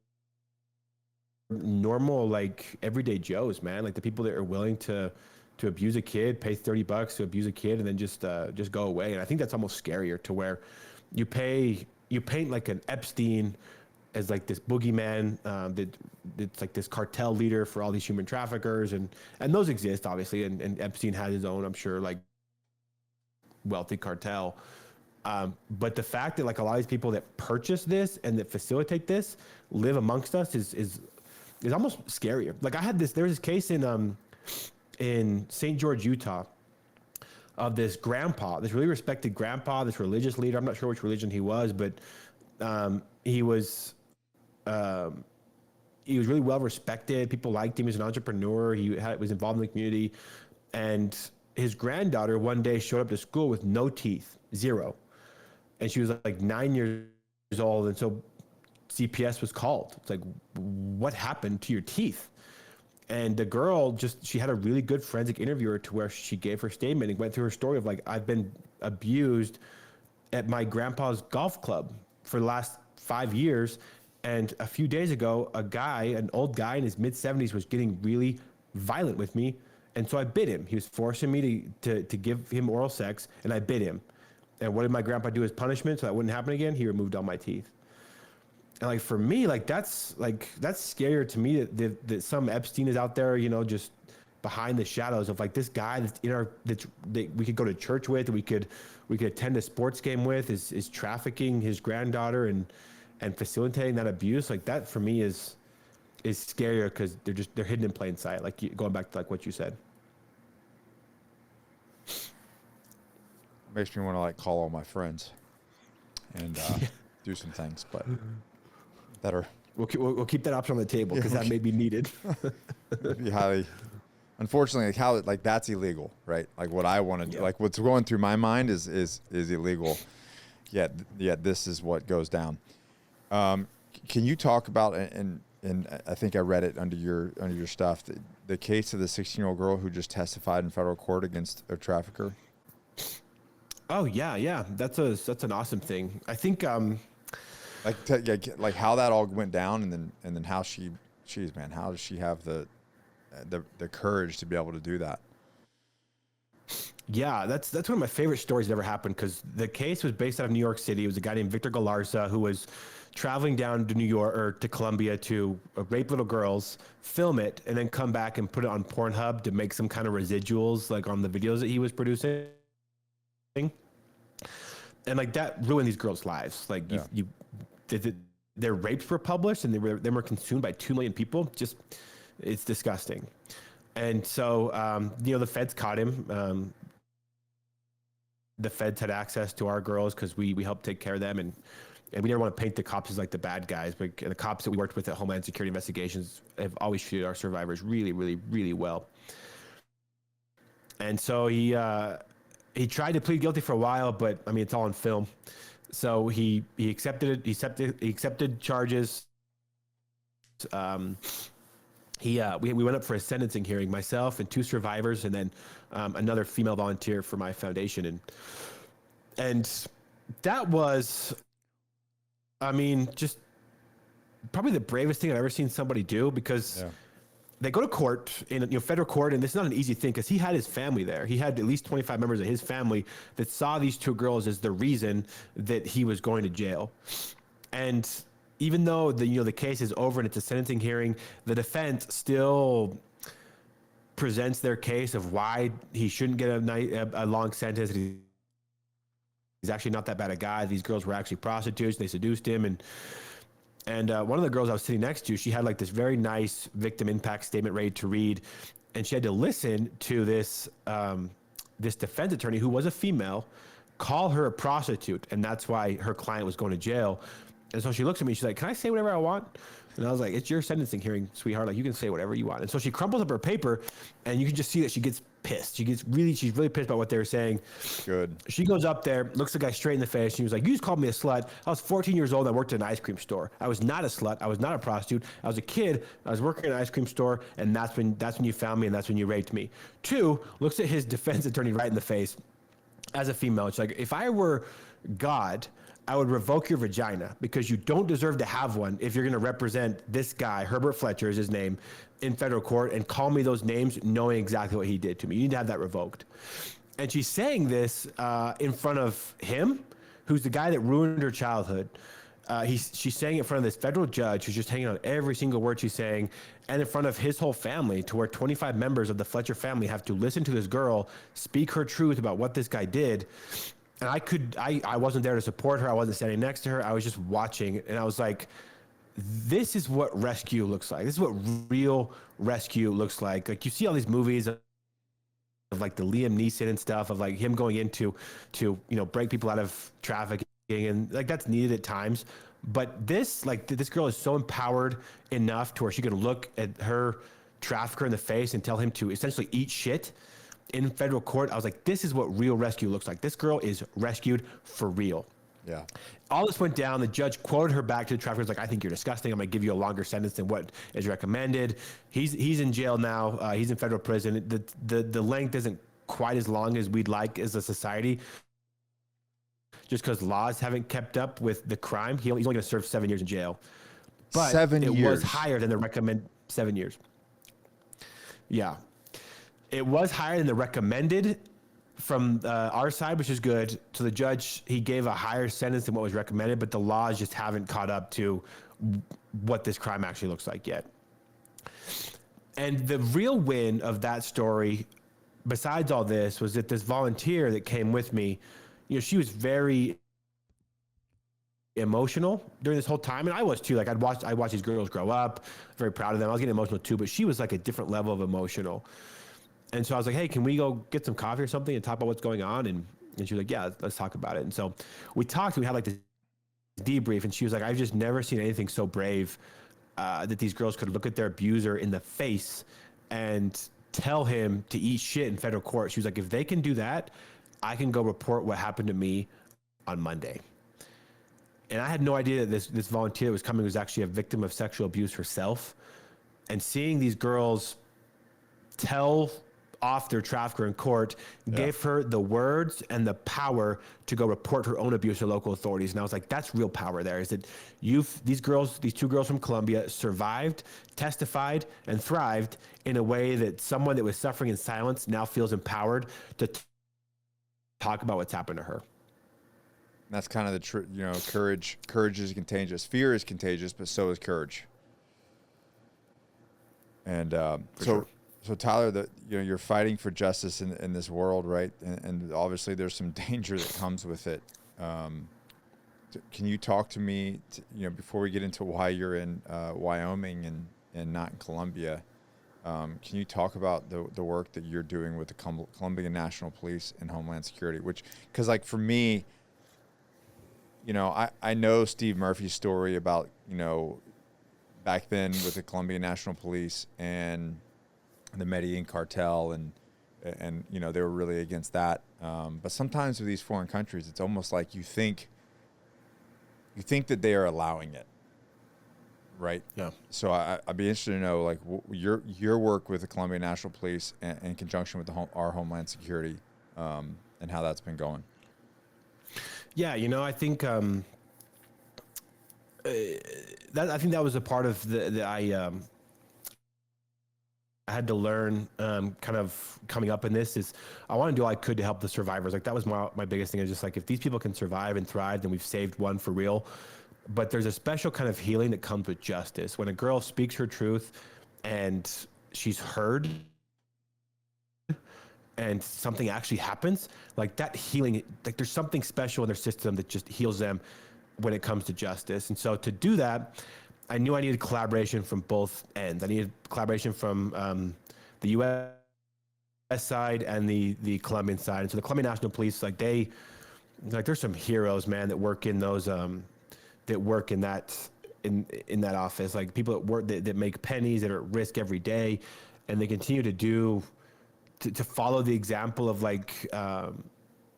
normal, like everyday Joes, man. Like the people that are willing to to abuse a kid, pay $30 to abuse a kid, and then just go away. And I think that's almost scarier, to where you paint like an Epstein as like this boogeyman, that it's like this cartel leader for all these human traffickers, and those exist obviously, and Epstein has his own, I'm sure, like wealthy cartel. But the fact that like a lot of these people that purchase this and that facilitate this live amongst us is almost scarier. Like there was this case in St. George, Utah, of this grandpa, this really respected grandpa, this religious leader. I'm not sure which religion he was, but he was really well respected. People liked him as an entrepreneur. Was involved in the community, and his granddaughter one day showed up to school with no teeth, zero, and she was like 9 years old. And so CPS was called. It's like, what happened to your teeth? And the girl she had a really good forensic interviewer, to where she gave her statement and went through her story of like, I've been abused at my grandpa's golf club for the last 5 years. And a few days ago, an old guy in his mid-70s was getting really violent with me. And so I bit him. He was forcing me to give him oral sex, and I bit him. And what did my grandpa do as punishment so that wouldn't happen again? He removed all my teeth. And like, for me, like that's scarier to me that some Epstein is out there, just behind the shadows of like this guy that's that we could go to church with, we could attend a sports game with, is trafficking his granddaughter and facilitating that abuse. Like, that for me is scarier, because they're hidden in plain sight. Like, going back to like what you said. Makes me want to like call all my friends and do some things, but that are we'll keep that option on the table, because that may be needed. Be highly, unfortunately, like that's illegal, right? Like what I want to do, like what's going through my mind is illegal. Yet this is what goes down. Can you talk about, and I think I read it under your stuff, the case of the 16-year-old girl who just testified in federal court against a trafficker? Oh yeah, that's an awesome thing. I think like how that all went down, and then how how does she have the courage to be able to do that? Yeah, that's one of my favorite stories that ever happened, because the case was based out of New York City. It was a guy named Victor Galarza who was traveling down to New York, or to Colombia, to rape little girls, film it, and then come back and put it on Pornhub to make some kind of residuals, like on the videos that he was producing. And like, that ruined these girls' lives. Like, their rapes were published, and they were consumed by 2 million people. Just, it's disgusting. And so, the feds caught him. The feds had access to our girls because we helped take care of them, and we never want to paint the cops as like the bad guys, but the cops that we worked with at Homeland Security Investigations have always treated our survivors really, really, really well. And so he tried to plead guilty for a while, but I mean, it's all on film. So he accepted it. He accepted charges. We went up for a sentencing hearing, myself and 2 survivors, and then another female volunteer for my foundation, and that was, I mean, just probably the bravest thing I've ever seen somebody do, because they go to court in federal court, and this is not an easy thing, because he had his family there. He had at least 25 members of his family that saw these 2 girls as the reason that he was going to jail. And even though the case is over and it's a sentencing hearing, the defense still presents their case of why he shouldn't get a long sentence. He's actually not that bad a guy. These girls were actually prostitutes. They seduced him, and one of the girls I was sitting next to, she had like this very nice victim impact statement ready to read, and she had to listen to this defense attorney, who was a female, call her a prostitute, and that's why her client was going to jail. And so she looks at me, she's like, "Can I say whatever I want?" And I was like, "It's your sentencing hearing, sweetheart. Like, you can say whatever you want." And so she crumples up her paper, and you can just see that she gets pissed. She's really pissed about what they were saying. Good. She goes up there, looks the guy straight in the face. She was like, "You just called me a slut. I was 14 years old. I worked at an ice cream store. I was not a slut. I was not a prostitute. I was a kid. I was working at an ice cream store, and that's when you found me, and that's when you raped me." 2, looks at his defense attorney right in the face as a female. She's like, "If I were God, I would revoke your vagina because you don't deserve to have one if you're going to represent this guy, Herbert Fletcher is his name, in federal court and call me those names knowing exactly what he did to me. You need to have that revoked. And she's saying this in front of him, who's the guy that ruined her childhood. She's saying it in front of this federal judge who's just hanging on every single word she's saying, and in front of his whole family, to where 25 members of the Fletcher family have to listen to this girl speak her truth about what this guy did. And I wasn't there to support her. I wasn't standing next to her. I was just watching, and I was like, this is what rescue looks like. This is what real rescue looks like. Like, you see all these movies of like the Liam Neeson and stuff, of like him going into break people out of trafficking, and like that's needed at times. But this girl is so empowered enough to where she can look at her trafficker in the face and tell him to essentially eat shit in federal court. I was like, this is what real rescue looks like. This girl is rescued for real. Yeah. All this went down. The judge quoted her back to the trafficker. Like, I think you're disgusting. I'm going to give you a longer sentence than what is recommended. He's in jail now. He's in federal prison. The length isn't quite as long as we'd like as a society, just because laws haven't kept up with the crime. He's only going to serve 7 years in jail. But 7 years. It was higher than the recommended 7 years. Yeah. It was higher than the recommended from our side, which is good. So the judge, he gave a higher sentence than what was recommended, but the laws just haven't caught up to what this crime actually looks like yet. And the real win of that story, besides all this, was that this volunteer that came with me, she was very emotional during this whole time, and I was too. Like, I watched these girls grow up, very proud of them. I was getting emotional too, but she was like a different level of emotional. And so I was like, hey, can we go get some coffee or something and talk about what's going on? And she was like, yeah, let's talk about it. And so we talked, we had like this debrief, and she was like, I've just never seen anything so brave, that these girls could look at their abuser in the face and tell him to eat shit in federal court. She was like, if they can do that, I can go report what happened to me on Monday. And I had no idea that this volunteer that was coming was actually a victim of sexual abuse herself. And seeing these girls tell off their trafficker in court gave her the words and the power to go report her own abuse to local authorities. And I was like, that's real power there, is that these two girls from Colombia survived, testified, and thrived in a way that someone that was suffering in silence now feels empowered to talk about what's happened to her. That's kind of the courage. Courage is contagious. Fear is contagious, but so is courage. And So Tyler, you're fighting for justice in this world, right? And obviously there's some danger that comes with it. Can you talk to me, before we get into why you're in Wyoming and not in Colombia? Can you talk about the work that you're doing with the Colombian National Police and Homeland Security? Because like for me, I know Steve Murphy's story about back then with the Colombian National Police and the Medellin cartel, and they were really against that. But sometimes with these foreign countries, it's almost like you think that they are allowing it, right? Yeah. So I'd be interested to know, like, your work with the Colombian National Police in conjunction with our Homeland Security, and how that's been going. Yeah, I think I think that was a part of I had to learn, kind of coming up in this, is I want to do all I could to help the survivors. Like, that was my biggest thing, is just like, if these people can survive and thrive, then we've saved one for real. But there's a special kind of healing that comes with justice. When a girl speaks her truth and she's heard and something actually happens, like that healing, like there's something special in their system that just heals them when it comes to justice. And so to do that, I knew I needed collaboration from both ends. I needed collaboration from the U.S. side and the Colombian side. And so the Colombian National Police, there's some heroes, man, that work in those, that work in that office. Like, people that work, that make pennies, that are at risk every day, and they continue to follow the example of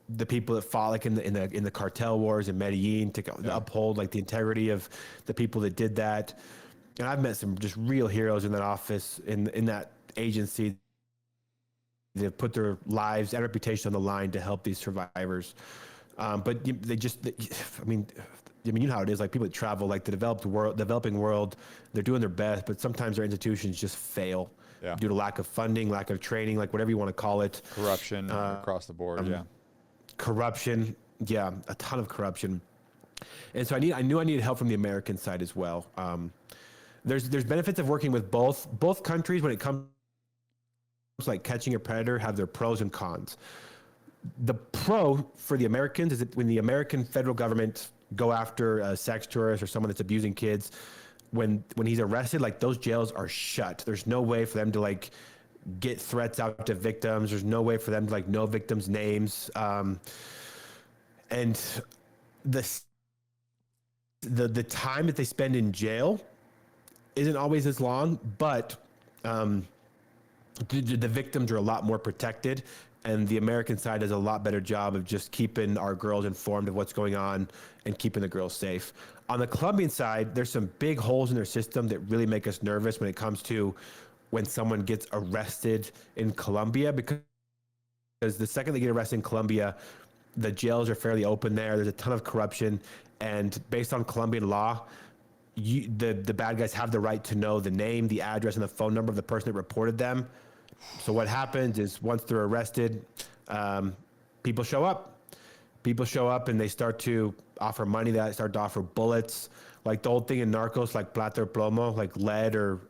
the people that fought like in the cartel wars in Medellin, to uphold like the integrity of the people that did that. And I've met some just real heroes in that office, in that agency. They've put their lives and reputation on the line to help these survivors. I mean, you know how it is. Like people that travel, like the developing world, they're doing their best, but sometimes their institutions just fail due to lack of funding, lack of training, like whatever you want to call it. Corruption across the board. Yeah. Corruption. Yeah. A ton of corruption. And so I knew I needed help from the American side as well. There's benefits of working with both countries when it comes to like catching a predator, have their pros and cons. The pro for the Americans is that when the American federal government go after a sex tourist or someone that's abusing kids, when he's arrested, like those jails are shut. There's no way for them to like get threats out to victims. There's no way for them to like know victims' names. And the time that they spend in jail isn't always as long, but the victims are a lot more protected, and the American side does a lot better job of just keeping our girls informed of what's going on and keeping the girls safe. On the Colombian side, there's some big holes in their system that really make us nervous when it comes to when someone gets arrested in Colombia, because the second they get arrested in Colombia, the jails are fairly open there. There's a ton of corruption, and based on Colombian law, the bad guys have the right to know the name, the address, and the phone number of the person that reported them. So what happens is once they're arrested, people show up. People show up and they start to offer money. They start to offer bullets, like the old thing in Narcos, like plata or plomo, like lead or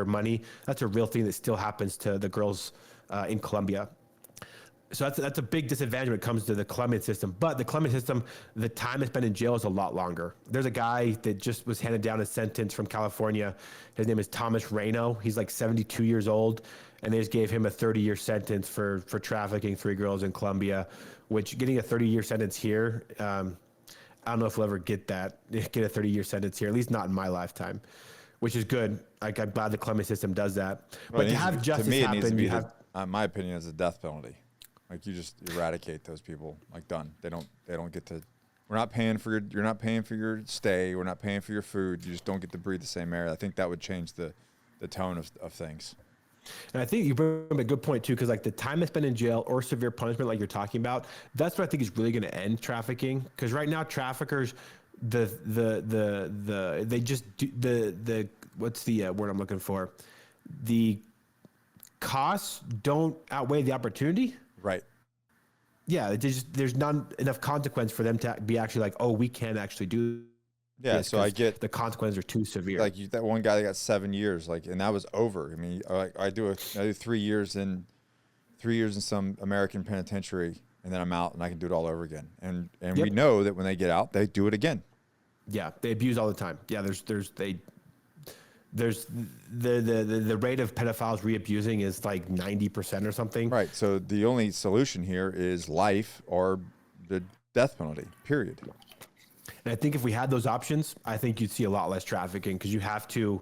money. That's a real thing that still happens to the girls in Colombia. So that's a big disadvantage when it comes to the Colombian system. But the Colombian system, the time it's been in jail is a lot longer. There's a guy that just was handed down a sentence from California. His name is Thomas Reno. He's like 72 years old, and they just gave him a 30-year sentence for trafficking 3 girls in Colombia, which getting a 30-year sentence here, I don't know if we'll ever get a 30-year sentence here, at least not in my lifetime, which is good. Like, I'm glad the Colombian system does that. Well, but to have justice happen, you have... my opinion is a death penalty. Like, you just eradicate those people. Like, done. They don't get to. You're not paying for your stay. We're not paying for your food. You just don't get to breathe the same air. I think that would change the tone of things. And I think you bring up a good point too, because like the time that's been in jail or severe punishment, like you're talking about, that's what I think is really going to end trafficking. Because right now, traffickers, they just do the what's the word I'm looking for? The costs don't outweigh the opportunity. Right. Yeah, there's not enough consequence for them to be actually like, oh, we can actually do. Yeah, so I get the consequences are too severe. Like that one guy that got 7 years, like, and that was over. I mean, I do 3 years in some American penitentiary, and then I'm out, and I can do it all over again. And we know that when they get out, they do it again. Yeah, they abuse all the time. Yeah, there's the rate of pedophiles re-abusing is like 90% or something. Right. So the only solution here is life or the death penalty, period. And I think if we had those options, I think you'd see a lot less trafficking, because you have to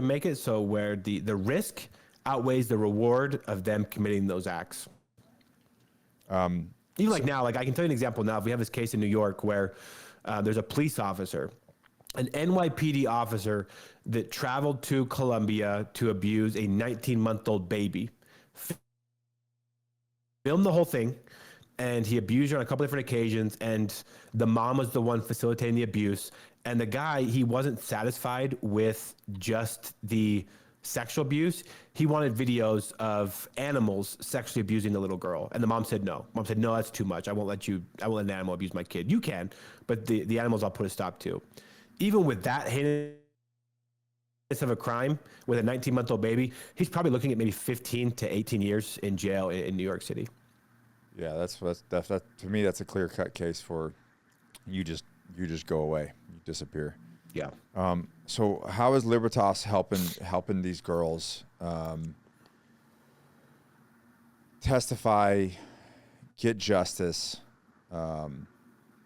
make it so where the risk outweighs the reward of them committing those acts. Even like now, like I can tell you an example now. We have this case in New York where there's a police officer, an NYPD officer that traveled to Colombia to abuse a 19-month-old baby. Filmed the whole thing, and he abused her on a couple different occasions, and the mom was the one facilitating the abuse. And the guy, he wasn't satisfied with just the sexual abuse. He wanted videos of animals sexually abusing the little girl. And the mom said no. Mom said, no, that's too much. I won't let an animal abuse my kid. You can, but the animals I'll put a stop to. Even with that heinous of a crime with a 19-month-old baby, he's probably looking at maybe 15 to 18 years in jail in New York City. Yeah, that's to me, that's a clear-cut case for you just go away, you disappear. Yeah. So how is Libertas helping these girls testify, get justice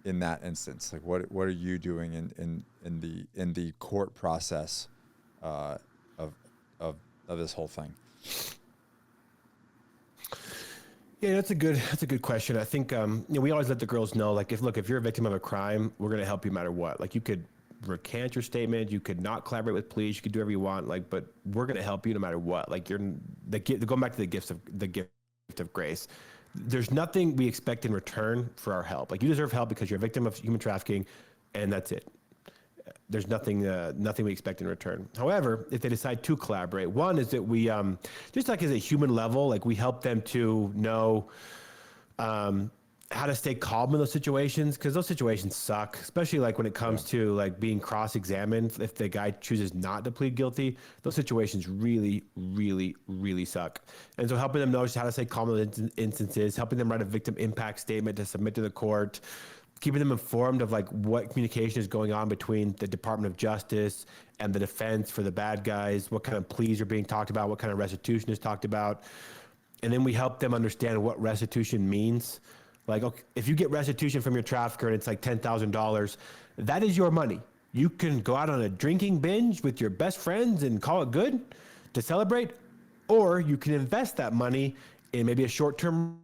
in that instance? Like, what are you doing in the court process of this whole thing? Yeah, that's a good question. I think we always let the girls know, like, if you're a victim of a crime, we're gonna help you no matter what. Like, you could recant your statement, you could not collaborate with police, you could do whatever you want, like, but we're gonna help you no matter what. Like, going back to the gift of grace. There's nothing we expect in return for our help. Like, you deserve help because you're a victim of human trafficking, and that's it. There's nothing we expect in return. However, if they decide to collaborate, one is that we, just like as a human level, like we help them to know how to stay calm in those situations, because those situations suck, especially like when it comes to like being cross-examined. If the guy chooses not to plead guilty, those situations really, really, really suck. And so helping them know just how to stay calm in those instances, helping them write a victim impact statement to submit to the court, keeping them informed of like what communication is going on between the Department of Justice and the defense for the bad guys, what kind of pleas are being talked about, what kind of restitution is talked about. And then we help them understand what restitution means. Like, okay, if you get restitution from your trafficker and it's like $10,000, that is your money. You can go out on a drinking binge with your best friends and call it good to celebrate, or you can invest that money in maybe a short-term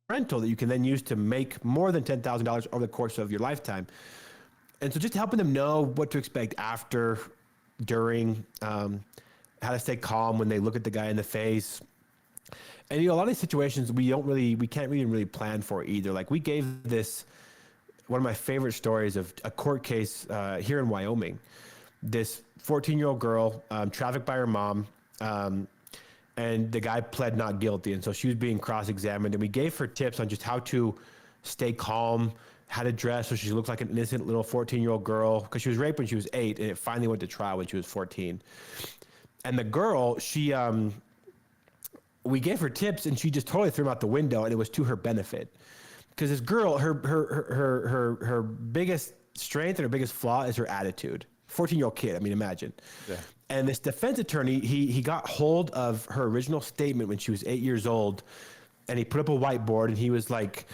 rental that you can then use to make more than $10,000 over the course of your lifetime. And so just helping them know what to expect after, during, how to stay calm when they look at the guy in the face. And, you know, a lot of these situations we can't really plan for either. Like, we gave this, one of my favorite stories of a court case here in Wyoming. This 14-year-old girl trafficked by her mom, and the guy pled not guilty. And so she was being cross-examined, and we gave her tips on just how to stay calm, how to dress so she looked like an innocent little 14-year-old girl, because she was raped when she was 8, and it finally went to trial when she was 14. And the girl, we gave her tips, and she just totally threw them out the window, and it was to her benefit. Because this girl, her biggest strength and her biggest flaw is her attitude. 14-year-old kid, I mean, imagine. Yeah. And this defense attorney, he got hold of her original statement when she was 8 years old, and he put up a whiteboard, and he was like,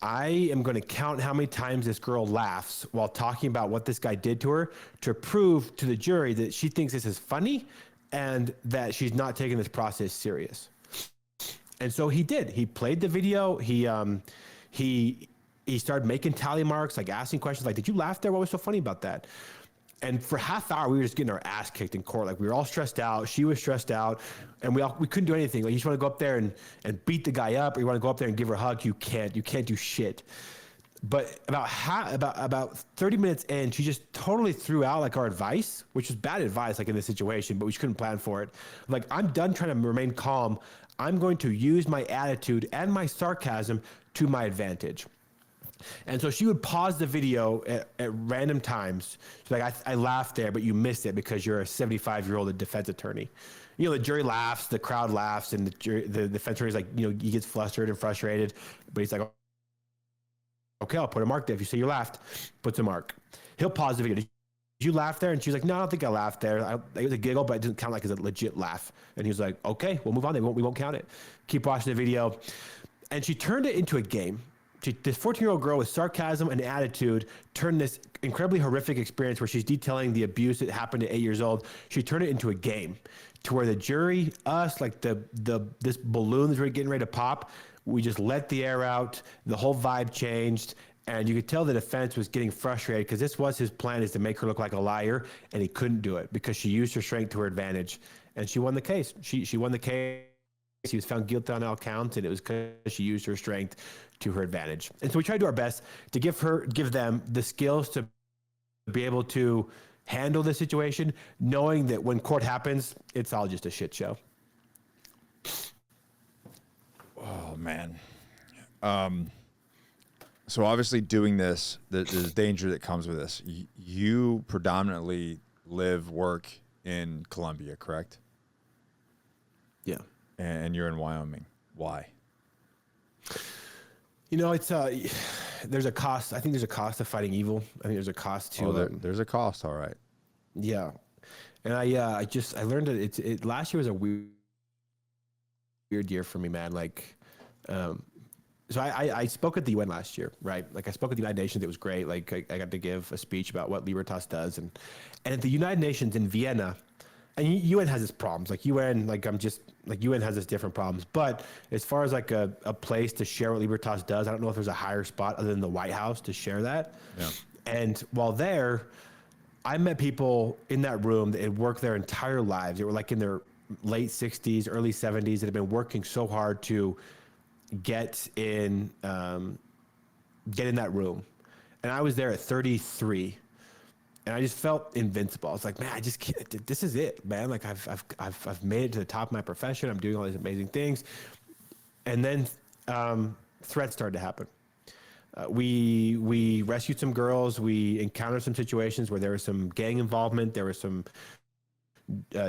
I am going to count how many times this girl laughs while talking about what this guy did to her to prove to the jury that she thinks this is funny and that she's not taking this process serious. And so he did. He played the video. He started making tally marks, like asking questions like, did you laugh there? What was so funny about that? And for half hour, we were just getting our ass kicked in court. Like, we were all stressed out. She was stressed out, and we couldn't do anything. Like, you just want to go up there and beat the guy up, or you want to go up there and give her a hug. You can't do shit. But about 30 minutes in, she just totally threw out like our advice, which was bad advice, like in this situation, but we just couldn't plan for it. Like, I'm done trying to remain calm. I'm going to use my attitude and my sarcasm to my advantage. And so she would pause the video at random times. She's like, I laughed there, but you missed it because you're a 75-year-old defense attorney. You know, the jury laughs, the crowd laughs, and the defense attorney's like, you know, he gets flustered and frustrated, but he's like, okay, I'll put a mark there. If you say you laughed, puts a mark. He'll pause the video. Did you laugh there? And she's like, no, I don't think I laughed there. It was a giggle, but it didn't count like as a legit laugh. And he was like, okay, we'll move on. We won't count it. Keep watching the video. And she turned it into a game. This 14-year-old girl with sarcasm and attitude turned this incredibly horrific experience where she's detailing the abuse that happened at 8 years old. She turned it into a game to where the jury, us, like this balloon that's getting ready to pop, we just let the air out. The whole vibe changed. And you could tell the defense was getting frustrated because this was his plan, is to make her look like a liar. And he couldn't do it because she used her strength to her advantage. And she won the case. She won the case. She was found guilty on all counts, and it was because she used her strength to her advantage. And so we tried to do our best to give them the skills to be able to handle the situation, knowing that when court happens, it's all just a shit show. Oh, man. So obviously doing this, there's danger that comes with this. You predominantly live, work in Colombia, correct? Yeah. And you're in Wyoming. Why? You know, it's there's a cost. I think there's a cost to fighting evil. I think there's a cost to. There's a cost, all right. Yeah, and I learned that it last year was a weird year for me, man. Like, so I spoke at the UN last year, right? Like, I spoke at the United Nations. It was great. Like, I got to give a speech about what Libertas does, and at the United Nations in Vienna. And UN has its problems. Like UN, UN has its different problems. But as far as like a place to share what Libertas does, I don't know if there's a higher spot other than the White House to share that. Yeah. And while there, I met people in that room that had worked their entire lives. They were like in their late 60s, early 70s that have been working so hard to get in that room. And I was there at 33, and I just felt invincible. I was like, man, I just can't. This is it, man. Like I've made it to the top of my profession. I'm doing all these amazing things, and then threats started to happen. We rescued some girls. We encountered some situations where there was some gang involvement. There was some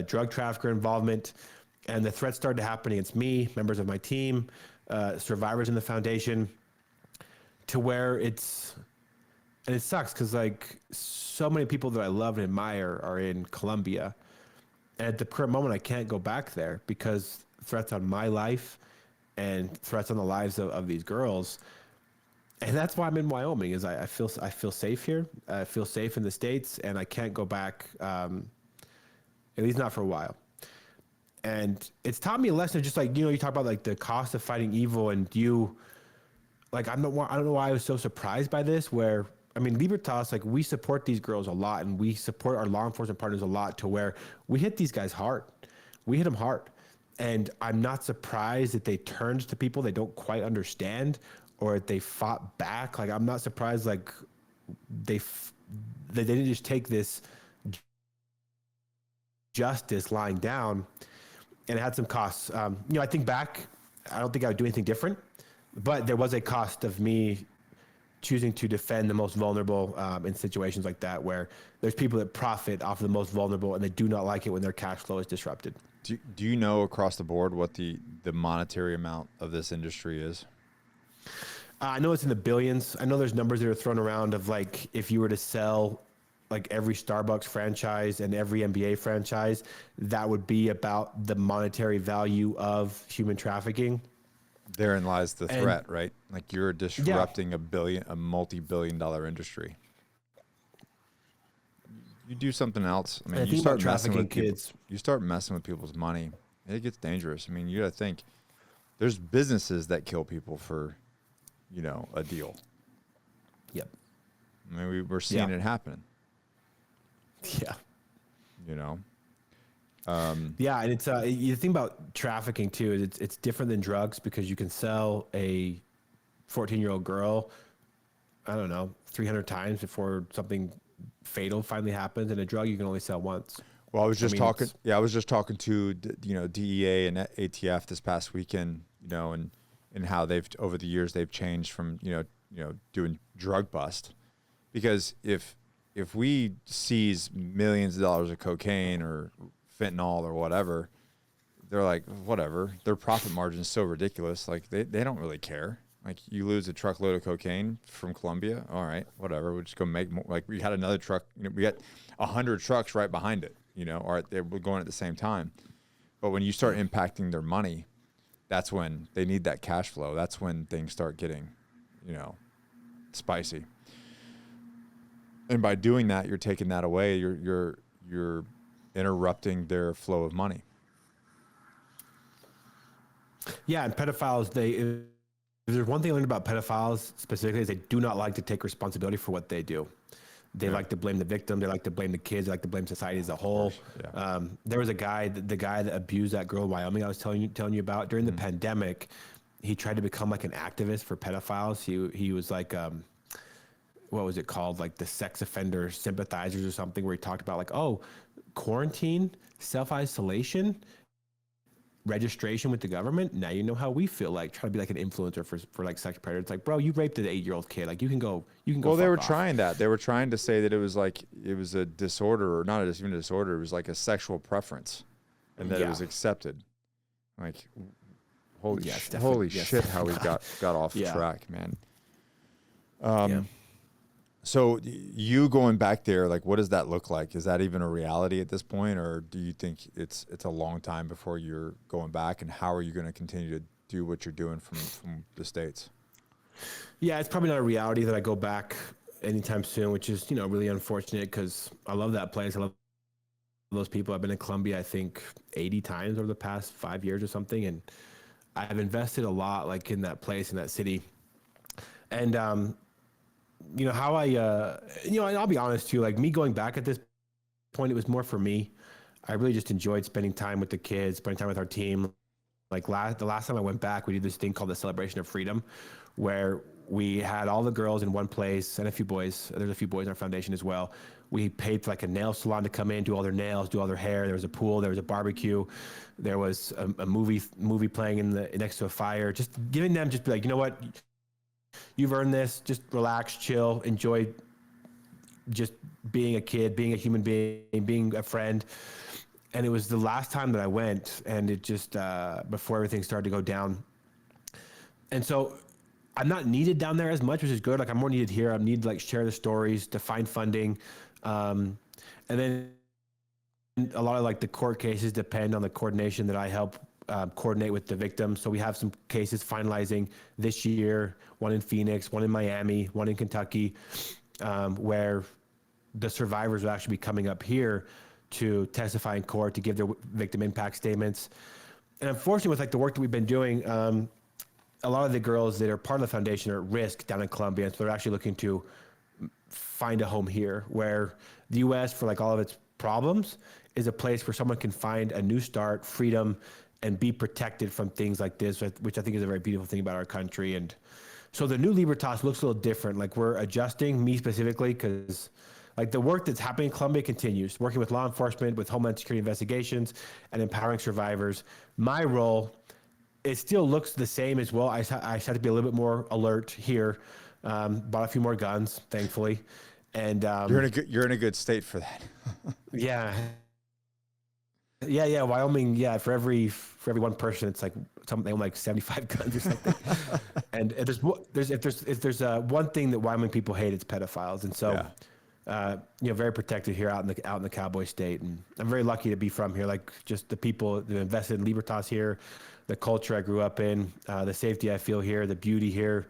drug trafficker involvement, and the threats started to happen against me, members of my team, survivors in the foundation, to where it sucks because like so many people that I love and admire are in Colombia, and at the current moment I can't go back there because threats on my life and threats on the lives of these girls. And that's why I'm in Wyoming. Is I feel safe here. I feel safe in the States, and I can't go back. At least not for a while. And it's taught me a lesson. Just like, you talk about like the cost of fighting evil, and I don't know why I was so surprised by this. Where I mean, Libertas, like we support these girls a lot, and we support our law enforcement partners a lot, to where we hit these guys hard. We hit them hard, and I'm not surprised that they turned to people they don't quite understand, or they fought back. Like I'm not surprised. Like they didn't just take this justice lying down, and it had some costs. I think back, I don't think I would do anything different, but there was a cost of me choosing to defend the most vulnerable in situations like that, where there's people that profit off of the most vulnerable, and they do not like it when their cash flow is disrupted. Do you know across the board what the monetary amount of this industry is? I know it's in the billions. I know there's numbers that are thrown around of like, if you were to sell like every Starbucks franchise and every NBA franchise, that would be about the monetary value of human trafficking. Therein lies the threat, right? Like you're disrupting a multi-billion-dollar industry. You do something else. I mean, you start messing with kids. You start messing with people's money. It gets dangerous. I mean, you got to think. There's businesses that kill people for, a deal. Yep. I mean, we're seeing it happening. Yeah. Yeah, and it's you think about trafficking too. It's different than drugs because you can sell a 14-year-old girl, I don't know, 300 times before something fatal finally happens. And a drug you can only sell once. Well, I was just talking. Yeah, I was just talking to DEA and ATF this past weekend. And how they've over the years they've changed from doing drug bust, because if we seize millions of dollars of cocaine or fentanyl or whatever, they're like, whatever. Their profit margin is so ridiculous. Like they don't really care. Like you lose a truckload of cocaine from Colombia. All right, whatever. We'll just go make more. Like we had another truck. We got 100 trucks right behind it. Or they were going at the same time. But when you start impacting their money, that's when they need that cash flow. That's when things start getting, spicy. And by doing that, you're taking that away. You're interrupting their flow of money. Yeah, and pedophiles, if there's one thing I learned about pedophiles specifically, is they do not like to take responsibility for what they do. They like to blame the victim. They like to blame the kids. They like to blame society as a whole. Yeah. There was a guy, the guy that abused that girl in Wyoming I was telling you about during the pandemic. He tried to become like an activist for pedophiles. He was like, what was it called? Like the sex offender sympathizers or something, where he talked about like, quarantine, self-isolation, registration with the government. Now you know how we feel like trying to be like an influencer for like sex predators. It's like, bro, you raped an 8-year-old kid. Like you can go. Well, they were trying that. They were trying to say that it was a disorder, or not even a disorder. It was like a sexual preference, and that it was accepted. Like, holy shit, how we got off track, man. So you going back there, like, what does that look like? Is that even a reality at this point, or do you think it's a long time before you're going back? And how are you going to continue to do what you're doing from the States? Yeah, it's probably not a reality that I go back anytime soon, which is, really unfortunate, because I love that place. I love those people. I've been in Colombia, I think 80 times over the past 5 years or something. And I've invested a lot like in that place, in that city. And, how and I'll be honest too, like me going back at this point, it was more for me. I really just enjoyed spending time with the kids, spending time with our team. Like the last time I went back, we did this thing called the Celebration of Freedom, where we had all the girls in one place and a few boys. There's a few boys in our foundation as well. We paid for like a nail salon to come in, do all their nails, do all their hair. There was a pool, there was a barbecue, there was a movie playing next to a fire. Just giving them, just be like, you know what, you've earned this. Just relax, chill, enjoy just being a kid, being a human being, being a friend. And it was the last time that I went, and it just before everything started to go down. And so I'm not needed down there as much, which is good. Like I'm more needed here. I need to like share the stories, to find funding. And then a lot of like the court cases depend on the coordination that I help coordinate with the victims. So we have some cases finalizing this year, one in Phoenix, one in Miami, one in Kentucky, where the survivors will actually be coming up here to testify in court, to give their victim impact statements. And unfortunately, with like the work that we've been doing, a lot of the girls that are part of the foundation are at risk down in Colombia. So they're actually looking to find a home here, where the US, for like all of its problems, is a place where someone can find a new start, freedom, and be protected from things like this, which I think is a very beautiful thing about our country. And so the new Libertas looks a little different. Like we're adjusting, me specifically, because like the work that's happening in Colombia continues, working with law enforcement, with Homeland Security investigations, and empowering survivors. My role, it still looks the same as well. I just have to be a little bit more alert here. Bought a few more guns, thankfully. And you're in a good state for that. Yeah. Wyoming. Yeah. For every one person, it's like they own like 75 guns or something. And if there's one thing that Wyoming people hate, it's pedophiles. And so, very protected here out in the cowboy state. And I'm very lucky to be from here. Like just the people that invested in Libertas here, the culture I grew up in, the safety I feel here, the beauty here.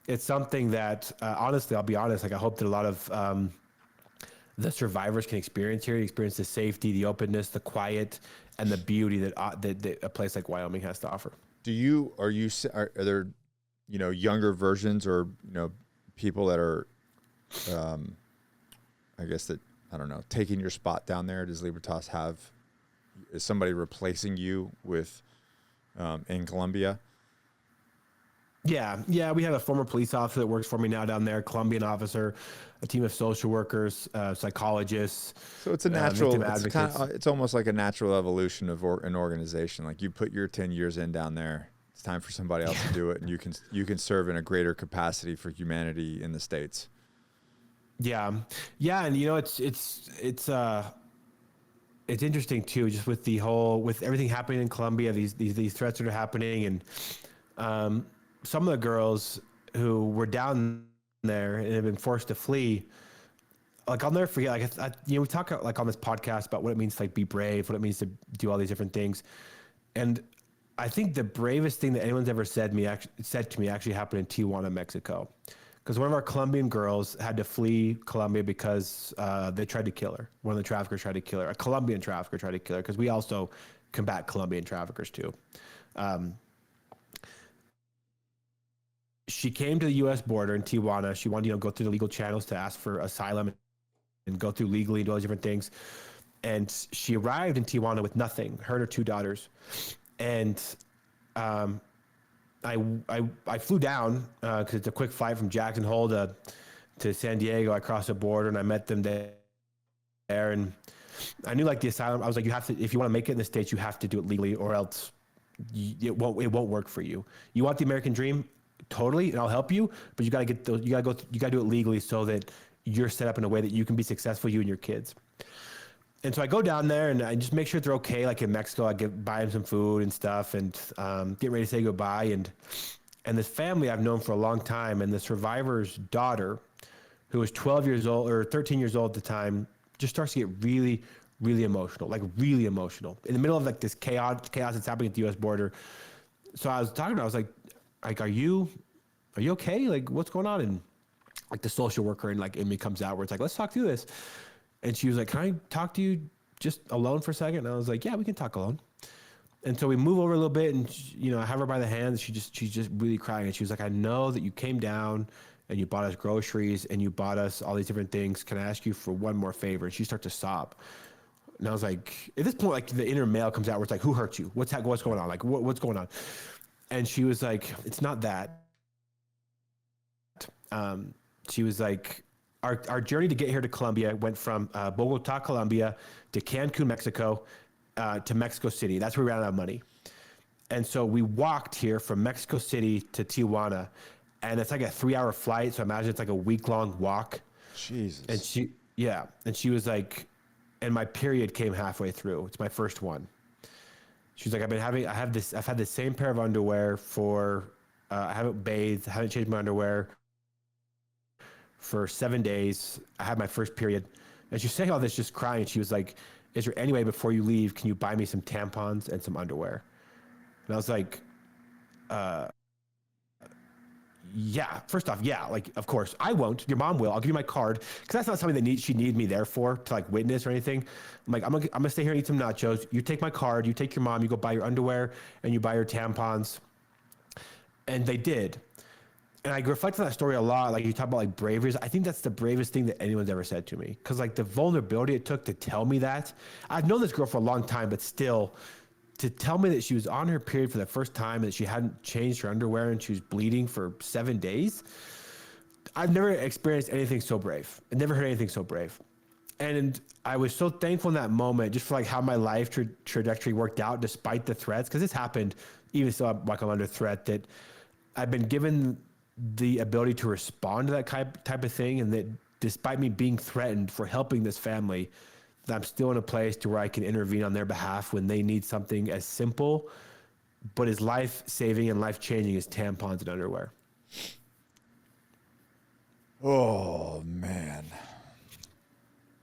It's something that, honestly, I'll be honest, like I hope that a lot of the survivors can experience here, experience the safety, the openness, the quiet, and the beauty that a place like Wyoming has to offer. Are there, younger versions or, people that are, I guess that, I don't know, taking your spot down there? Does Libertas is somebody replacing you with, in Colombia? Yeah. We have a former police officer that works for me now down there, Colombian officer, a team of social workers, psychologists. So it's a natural, it's almost like a natural evolution of an organization. Like you put your 10 years in down there, it's time for somebody else to do it. And you can serve in a greater capacity for humanity in the States. Yeah. And it's interesting too, just with everything happening in Colombia, these threats that are happening, and some of the girls who were down there and have been forced to flee, like I'll never forget. Like we talk like on this podcast about what it means to like be brave, what it means to do all these different things, and I think the bravest thing that anyone's ever said to me actually happened in Tijuana, Mexico, because one of our Colombian girls had to flee Colombia because they tried to kill her. One of the traffickers tried to kill her. A Colombian trafficker tried to kill her, because we also combat Colombian traffickers too. She came to the U.S. border in Tijuana. She wanted to go through the legal channels to ask for asylum and go through legally, do all these different things. And she arrived in Tijuana with nothing, her and her two daughters. And I flew down because it's a quick flight from Jackson Hole to San Diego. I crossed the border and I met them there. And I knew like the asylum, I was like, you have to, if you want to make it in the States, you have to do it legally, or else it won't work for you. You want the American dream? Totally, and I'll help you, but you got to do it legally so that you're set up in a way that you can be successful, you and your kids. And so I go down there and I just make sure they're okay. Like in Mexico, I buy them some food and stuff, and get ready to say goodbye. And this family I've known for a long time, and the survivor's daughter, who was 12 years old or 13 years old at the time, just starts to get really, really emotional, like really emotional in the middle of like this chaos that's happening at the U.S. border. So I was talking to her, I was like, are you okay? Like, what's going on? And like the social worker and like in me comes out where it's like, let's talk through this. And she was like, can I talk to you just alone for a second? And I was like, yeah, we can talk alone. And so we move over a little bit, and I have her by the hand, and she's just really crying. And she was like, I know that you came down and you bought us groceries and you bought us all these different things. Can I ask you for one more favor? And she starts to sob. And I was like, at this point, like the inner male comes out where it's like, who hurt you? What's going on? Like, what's going on? And she was like, it's not that. She was like, our journey to get here to Colombia went from Bogota, Colombia to Cancun, Mexico, to Mexico City. That's where we ran out of money. And so we walked here from Mexico City to Tijuana, and it's like a 3-hour flight. So imagine it's like a week-long walk. Jesus. And she was like, and my period came halfway through. It's my first one. She's like, I've had the same pair of underwear for, I haven't bathed, I haven't changed my underwear for 7 days. I had my first period. And she's saying all this just crying. She was like, is there any way before you leave, can you buy me some tampons and some underwear? And I was like, yeah, first off, yeah, like, of course, I won't. Your mom will. I'll give you my card, because that's not something that she needed me there for, to like witness or anything. I'm like, I'm gonna stay here and eat some nachos. You take my card, you take your mom, you go buy your underwear, and you buy your tampons. And they did. And I reflect on that story a lot. Like, you talk about like bravery. I think that's the bravest thing that anyone's ever said to me. Because like the vulnerability it took to tell me that. I've known this girl for a long time, but still, to tell me that she was on her period for the first time and that she hadn't changed her underwear and she was bleeding for 7 days. I've never experienced anything so brave. I never heard anything so brave. And I was so thankful in that moment, just for like how my life trajectory worked out despite the threats. Because this happened even still, like I'm under threat, that I've been given the ability to respond to that type of thing. And that despite me being threatened for helping this family, that I'm still in a place to where I can intervene on their behalf when they need something as simple, but as life-saving and life-changing as tampons and underwear. Oh, man.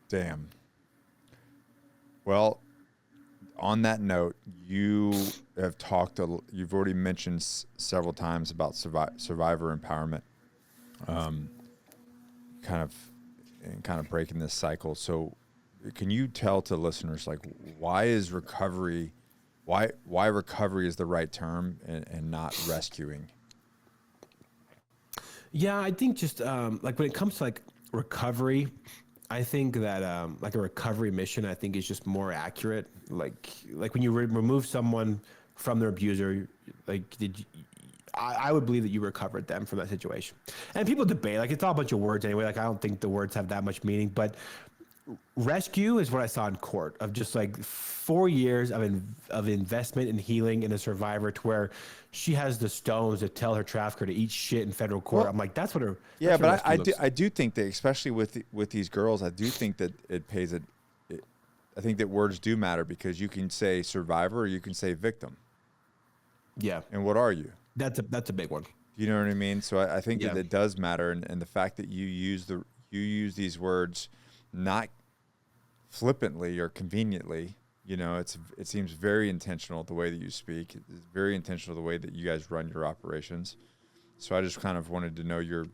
Damn. Well, on that note, you have you've already mentioned several times about survivor empowerment, kind of breaking this cycle. So can you tell to listeners, like, why recovery is the right term and not rescuing? Yeah, I think just like when it comes to like recovery, I think that like a recovery mission, I think is just more accurate. Like when you remove someone from their abuser, like I would believe that you recovered them from that situation. And people debate, like it's all a bunch of words anyway. Like I don't think the words have that much meaning, but rescue is what I saw in court, of just like 4 years of investment in healing in a survivor, to where she has the stones to tell her trafficker to eat shit in federal court. Well, I'm like, that's what her. Yeah, but I do think that, especially with these girls, I do think that it pays it. I think that words do matter, because you can say survivor or you can say victim. Yeah. And what are you? That's a big one. You know what I mean? So I think that it does matter, and the fact that you use these words not flippantly or conveniently, you know, it seems very intentional the way that you speak. It's very intentional the way that you guys run your operations. So I just kind of wanted to know your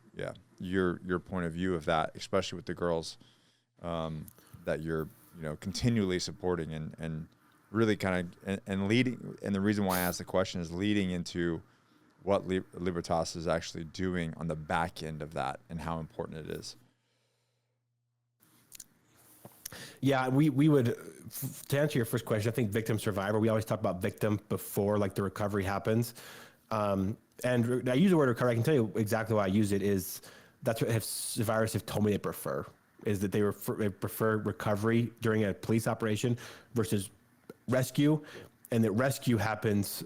point of view of that, especially with the girls that you're, you know, continually supporting and really kind of and leading. And the reason why I asked the question is leading into what Libertas is actually doing on the back end of that and how important it is. Yeah, we would, to answer your first question, I think victim survivor, we always talk about victim before like the recovery happens. And I use the word recovery. I can tell you exactly why I use it. Is that's what survivors have told me they prefer, is that they prefer recovery during a police operation versus rescue, and that rescue happens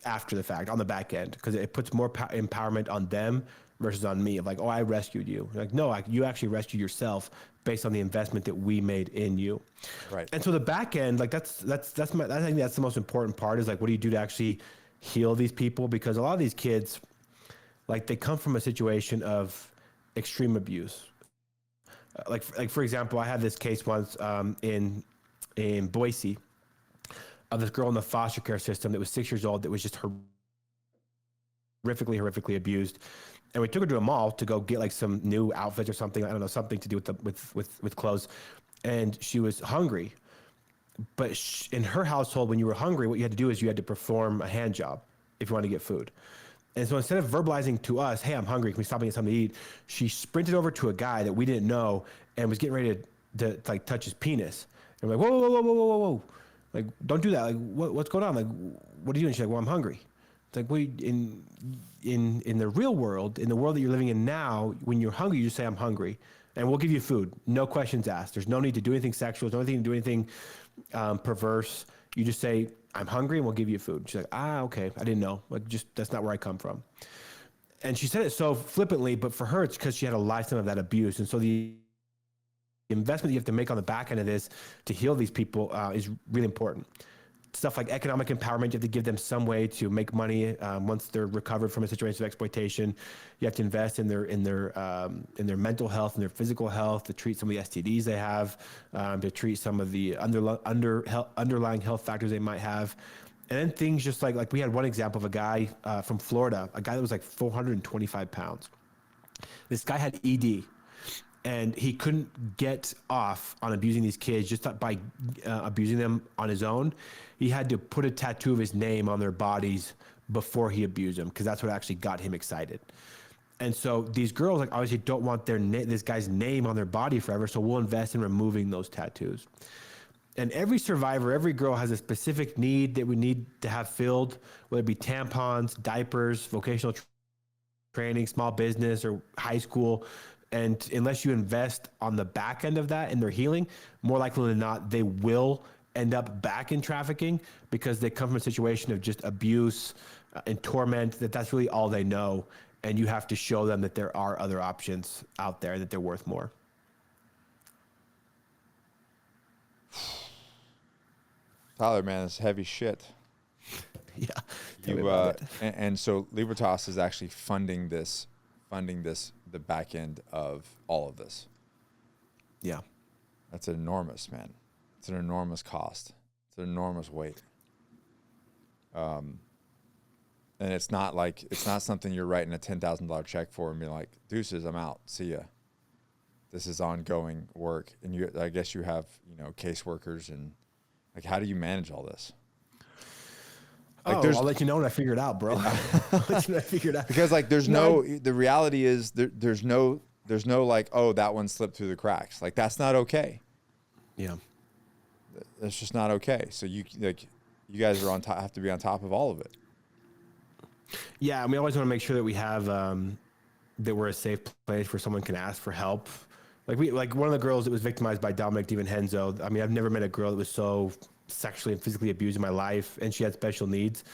after the fact, on the back end, because it puts more empowerment on them versus on me, of like, oh, I rescued you. Like, no, you actually rescued yourself based on the investment that we made in you. Right. And so the back end, like I think that's the most important part, is like, what do you do to actually heal these people? Because a lot of these kids, like, they come from a situation of extreme abuse. Like for example, I had this case once in Boise of this girl in the foster care system that was 6 years old that was just horrifically abused. And we took her to a mall to go get like some new outfits or something. I don't know, something to do with clothes. And she was hungry. But in her household, when you were hungry, what you had to do is you had to perform a hand job if you wanted to get food. And so instead of verbalizing to us, hey, I'm hungry, can we stop and get something to eat? She sprinted over to a guy that we didn't know and was getting ready to to like touch his penis. And I'm like, whoa, whoa, whoa, whoa, whoa, whoa, whoa. Like, don't do that. Like, what's going on? Like, what are you doing? She's like, well, I'm hungry. It's like, wait, in the real world, in the world that you're living in now, when you're hungry, you just say, I'm hungry. And we'll give you food. No questions asked. There's no need to do anything sexual. There's no need to do anything perverse. You just say, I'm hungry, and we'll give you food. She's like, okay. I didn't know. Like, just, that's not where I come from. And she said it so flippantly, but for her, it's because she had a lifetime of that abuse. And so the investment you have to make on the back end of this to heal these people is really important. Stuff like economic empowerment, you have to give them some way to make money once they're recovered from a situation of exploitation. You have to invest in their mental health and their physical health, to treat some of the STDs they have, to treat some of the underlying health factors they might have. And then things just like we had one example of a guy from Florida, a guy that was like 425 pounds. This guy had ED. And he couldn't get off on abusing these kids just by abusing them on his own. He had to put a tattoo of his name on their bodies before he abused them, because that's what actually got him excited. And so these girls like obviously don't want this guy's name on their body forever, so we'll invest in removing those tattoos. And every survivor, every girl has a specific need that we need to have filled, whether it be tampons, diapers, vocational training, small business, or high school. And unless you invest on the back end of that in their healing, more likely than not, they will end up back in trafficking, because they come from a situation of just abuse and torment, that's really all they know. And you have to show them that there are other options out there, that they're worth more. Tyler, man, it's heavy shit. Yeah. And so Libertas is actually funding this, the back end of all of this. Yeah. That's enormous, man. It's an enormous cost. It's an enormous weight. And it's not something you're writing a $10,000 check for and being like, deuces, I'm out. See ya. This is ongoing work. And I guess you have, caseworkers, and like, how do you manage all this? Like, I'll let you know when I figure it out, bro. I'll let you know when I figure it out. Because like, the reality is there's no like, oh, that one slipped through the cracks. Like, that's not okay. Yeah. That's just not okay. So you guys are have to be on top of all of it. Yeah. And we always want to make sure that we have, that we're a safe place where someone can ask for help. Like one of the girls that was victimized by Dominic DiVincenzo. I mean, I've never met a girl that was so sexually and physically abused in my life, and she had special needs.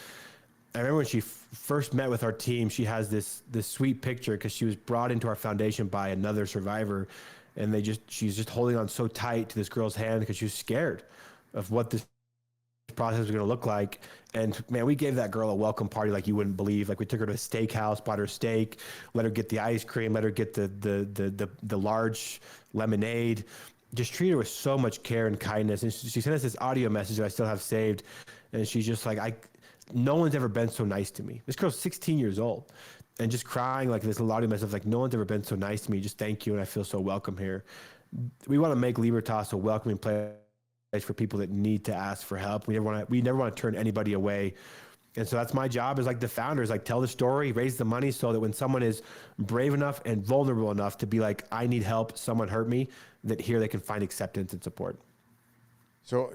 I remember when she first met with our team, she has this sweet picture, because she was brought into our foundation by another survivor, and she's just holding on so tight to this girl's hand because she was scared of what this process was going to look like. And man, we gave that girl a welcome party like you wouldn't believe. Like, we took her to a steakhouse, bought her steak, let her get the ice cream, let her get the large lemonade. Just treat her with so much care and kindness. And she sent us this audio message that I still have saved. And she's just like, no one's ever been so nice to me. This girl's 16 years old and just crying like this little audio message, like, no one's ever been so nice to me. Just thank you. And I feel so welcome here. We want to make Libertas a welcoming place for people that need to ask for help. We never want to turn anybody away. And so that's my job as like the founder, is like, tell the story, raise the money, so that when someone is brave enough and vulnerable enough to be like, I need help, someone hurt me, that here they can find acceptance and support. So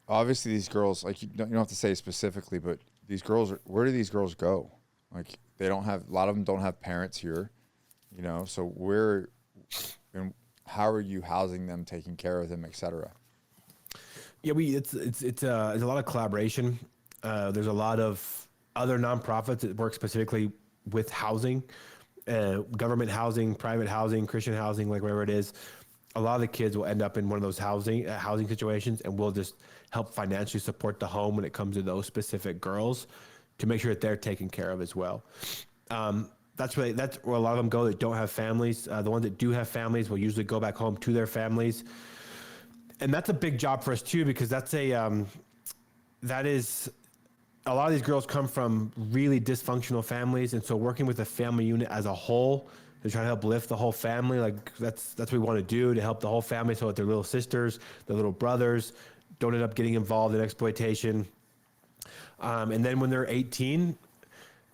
obviously these girls, like, you don't have to say specifically, but these girls, where do these girls go? Like, a lot of them don't have parents here, so where, and how are you housing them, taking care of them, et cetera? Yeah, it's a lot of collaboration. There's a lot of other nonprofits that work specifically with housing, government housing, private housing, Christian housing, like whatever it is. A lot of the kids will end up in one of those housing situations, and we'll just help financially support the home when it comes to those specific girls, to make sure that they're taken care of as well. That's where a lot of them go that don't have families. The ones that do have families will usually go back home to their families. And that's a big job for us too, because that is a lot of these girls come from really dysfunctional families. And so working with the family unit as a whole to try to help lift the whole family, like that's what we want to do, to help the whole family, so that their little sisters, their little brothers don't end up getting involved in exploitation. And then when they're 18,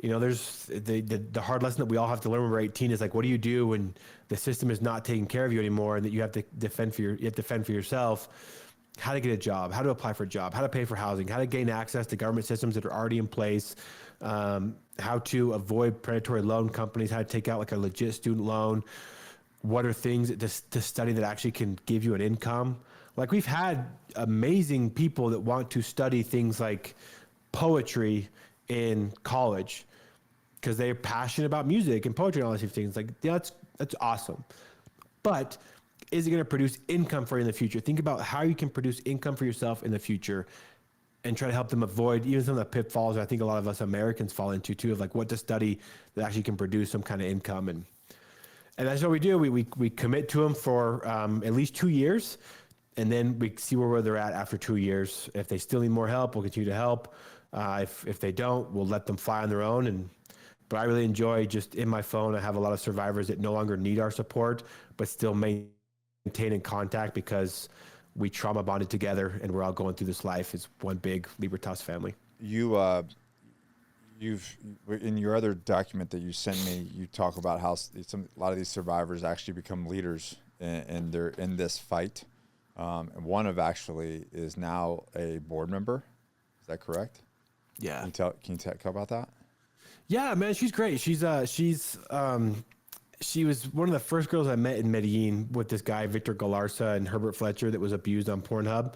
You know, there's the hard lesson that we all have to learn when we're 18 is like, what do you do when the system is not taking care of you anymore, and that you have to defend for yourself? How to get a job, how to apply for a job, how to pay for housing, how to gain access to government systems that are already in place, how to avoid predatory loan companies, how to take out like a legit student loan. What are things to study that actually can give you an income? Like, we've had amazing people that want to study things like poetry in college because they're passionate about music and poetry and all these things. Like, yeah, that's awesome. But is it going to produce income for you in the future? Think about how you can produce income for yourself in the future, and try to help them avoid even some of the pitfalls that I think a lot of us Americans fall into too, of like what to study that actually can produce some kind of income. And that's what we do. We commit to them for at least 2 years, and then we see where they're at after 2 years. If they still need more help, we'll continue to help. If they don't, we'll let them fly on their own. But I really enjoy just in my phone, I have a lot of survivors that no longer need our support, but still maintain in contact because we trauma bonded together and we're all going through this life as one big Libertas family. You've in your other document that you sent me, you talk about how a lot of these survivors actually become leaders and they're in this fight. And one of actually is now a board member. Is that correct? Yeah. Can you talk about that? Yeah, man, she's great. She was one of the first girls I met in Medellin with this guy, Victor Galarza and Herbert Fletcher, that was abused on Pornhub.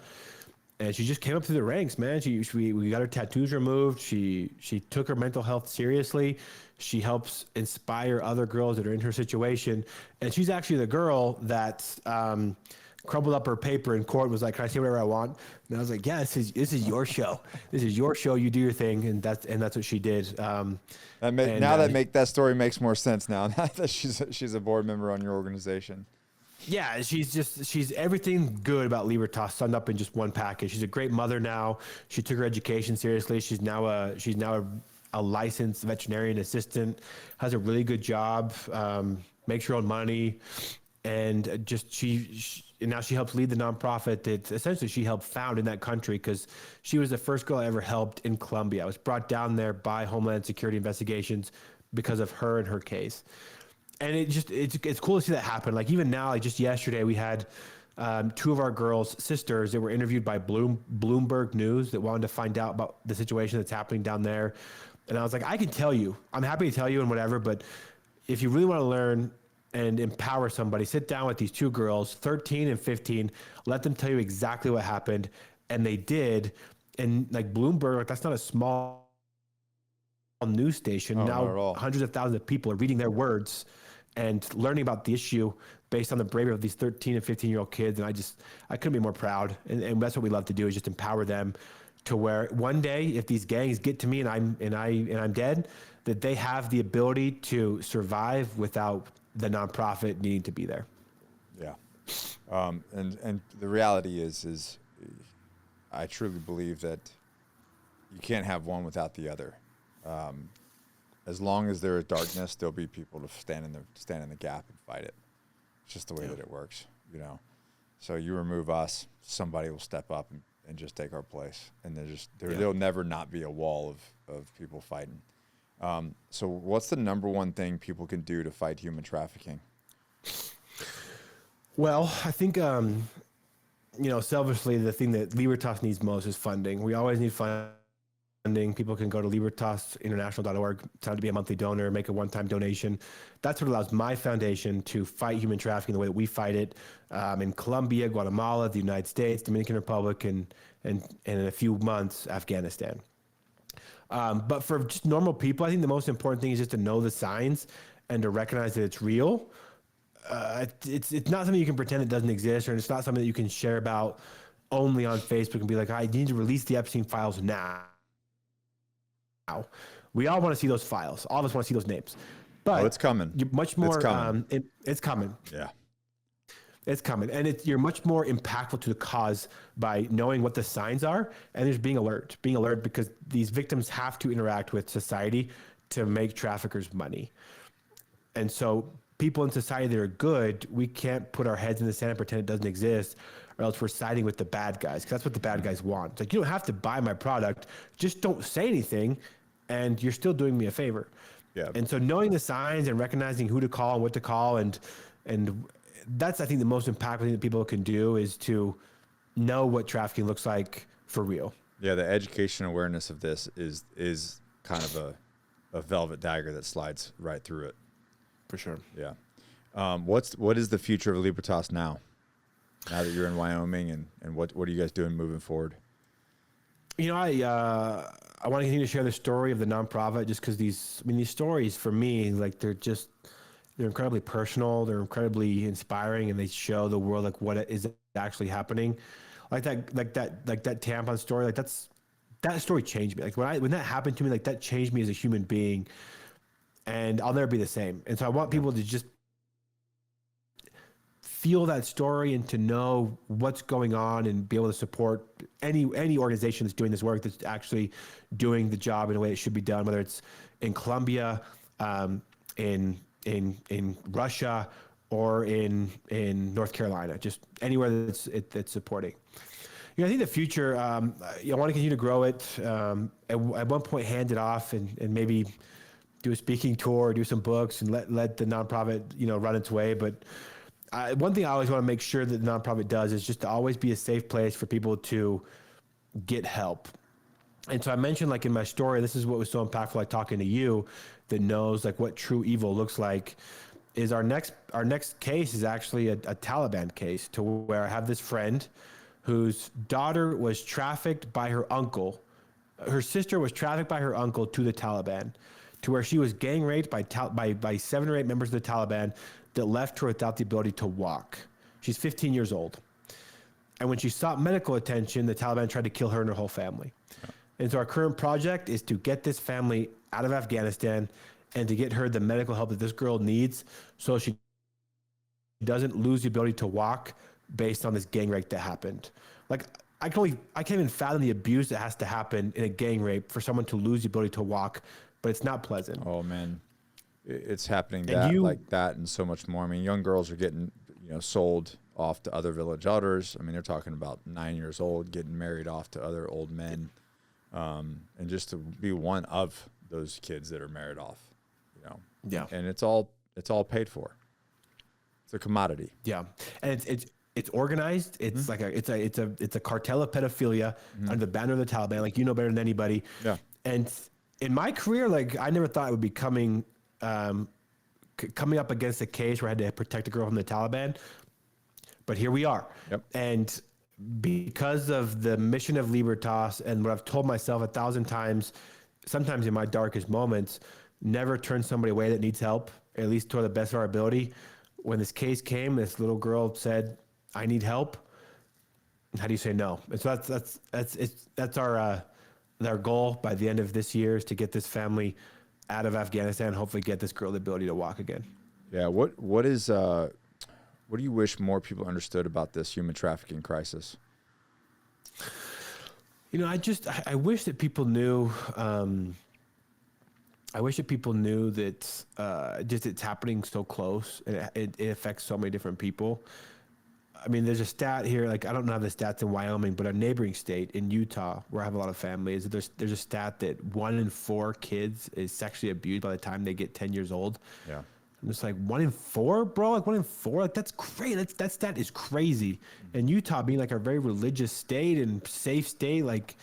And she just came up through the ranks, man. We got her tattoos removed. She took her mental health seriously. She helps inspire other girls that are in her situation. And she's actually the girl that crumbled up her paper in court and was like, "Can I say whatever I want?" And I was like, "Yeah, this is your show. This is your show. You do your thing." And that's what she did. That story makes more sense now. Now that she's a board member on your organization. Yeah, she's everything good about Libertas summed up in just one package. She's a great mother now. She took her education seriously. She's now a licensed veterinarian assistant, has a really good job, makes her own money, and just and now she helps lead the nonprofit that essentially she helped found in that country, because she was the first girl I ever helped in Colombia. I was brought down there by Homeland Security investigations because of her and her case. And it's cool to see that happen. Like, even now, like just yesterday, we had two of our girls' sisters that were interviewed by Bloomberg News that wanted to find out about the situation that's happening down there. And I was like, I can tell you, I'm happy to tell you and whatever, but if you really want to learn and empower somebody, sit down with these two girls, 13 and 15, let them tell you exactly what happened. And they did. And like Bloomberg, like, that's not a small news station. Oh, now hundreds of thousands of people are reading their words and learning about the issue based on the bravery of these 13 and 15-year-old kids. And I couldn't be more proud. And that's what we love to do, is just empower them to where one day, if these gangs get to me and I'm dead, that they have the ability to survive without the nonprofit needing to be there. Yeah. And the reality is I truly believe that you can't have one without the other. As long as there is darkness, there'll be people to stand in the gap and fight it. It's just the way that it works, you know. So you remove us, somebody will step up and just take our place, and there'll never not be a wall of people fighting. So what's the number one thing people can do to fight human trafficking? Well, I think selfishly, the thing that Libertas needs most is funding. We always need funding. People can go to libertasinternational.org, sign up to be a monthly donor, make a one-time donation. That's what allows my foundation to fight human trafficking the way that we fight it in Colombia, Guatemala, the United States, Dominican Republic, and in a few months, Afghanistan. But for just normal people, I think the most important thing is just to know the signs and to recognize that it's real. It's not something you can pretend it doesn't exist, or it's not something that you can share about only on Facebook and be like, I need to release the Epstein files now. We all want to see those files. All of us want to see those names. But it's coming. You're much more. It's coming. It's coming. Yeah. It's coming. And you're much more impactful to the cause by knowing what the signs are and just being alert. Being alert, because these victims have to interact with society to make traffickers money. And so people in society that are good, we can't put our heads in the sand and pretend it doesn't exist, or else we're siding with the bad guys, because that's what the bad guys want. It's like, you don't have to buy my product. Just don't say anything, and you're still doing me a favor. Yeah. And so knowing the signs and recognizing who to call and what to call, and that's, I think, the most impactful thing that people can do is to know what trafficking looks like for real. Yeah, the education awareness of this is kind of a velvet dagger that slides right through it. For sure. Yeah. What is the future of Libertas now? Now that you're in Wyoming, and what are you guys doing moving forward? You know, I want to continue to share the story of the nonprofit, just because these stories for me, like they're incredibly personal, they're incredibly inspiring, and they show the world like what is actually happening. Like that tampon story, like that story changed me. Like when that happened to me, like that changed me as a human being, and I'll never be the same. And so I want people to just feel that story and to know what's going on and be able to support any organization that's doing this work, that's actually doing the job in a way it should be done, whether it's in Colombia, in Russia, or in North Carolina, just anywhere that's supporting. You know, I think the future, I want to continue to grow it. At one point, hand it off and maybe do a speaking tour, do some books, and let the nonprofit, run its way. But one thing I always want to make sure that the nonprofit does is just to always be a safe place for people to get help. And so I mentioned, like in my story, this is what was so impactful, like talking to you that knows like what true evil looks like, is our next case is actually a Taliban case, to where I have this friend whose daughter was trafficked by her uncle. Her sister was trafficked by her uncle to the Taliban, to where she was gang raped by 7 or 8 members of the Taliban that left her without the ability to walk. She's 15 years old. And when she sought medical attention, the Taliban tried to kill her and her whole family. And so our current project is to get this family out of Afghanistan and to get her the medical help that this girl needs, so she doesn't lose the ability to walk based on this gang rape that happened. Like I can't even fathom the abuse that has to happen in a gang rape for someone to lose the ability to walk, but it's not pleasant. Oh man, it's happening like that and so much more. I mean, young girls are getting sold off to other village elders. I mean, they're talking about 9 years old getting married off to other old men, and just to be one of those kids that are married off, Yeah. And it's all paid for. It's a commodity. Yeah, and it's organized. It's like it's a cartel of pedophilia under the banner of the Taliban. Like, better than anybody. Yeah. And in my career, like I never thought it would be coming up against a case where I had to protect a girl from the Taliban, but here we are. Yep. And because of the mission of Libertas and what I've told myself 1,000 times, sometimes in my darkest moments, never turn somebody away that needs help, at least to the best of our ability. When this case came, this little girl said, "I need help." How do you say no? And so that's our goal by the end of this year, is to get this family out of Afghanistan, hopefully get this girl the ability to walk again. Yeah. What do you wish more people understood about this human trafficking crisis? I wish that people knew. I wish that people knew that just it's happening so close, and it affects so many different people. I mean, there's a stat here, like I don't know the stats in Wyoming, but a neighboring state in Utah, where I have a lot of family, is that there's a stat that 1 in 4 kids is sexually abused by the time they get 10 years old. Yeah. I'm just like, 1 in 4, bro? Like 1 in 4? Like that's great. That stat is crazy. And Utah being like a very religious state and safe state, like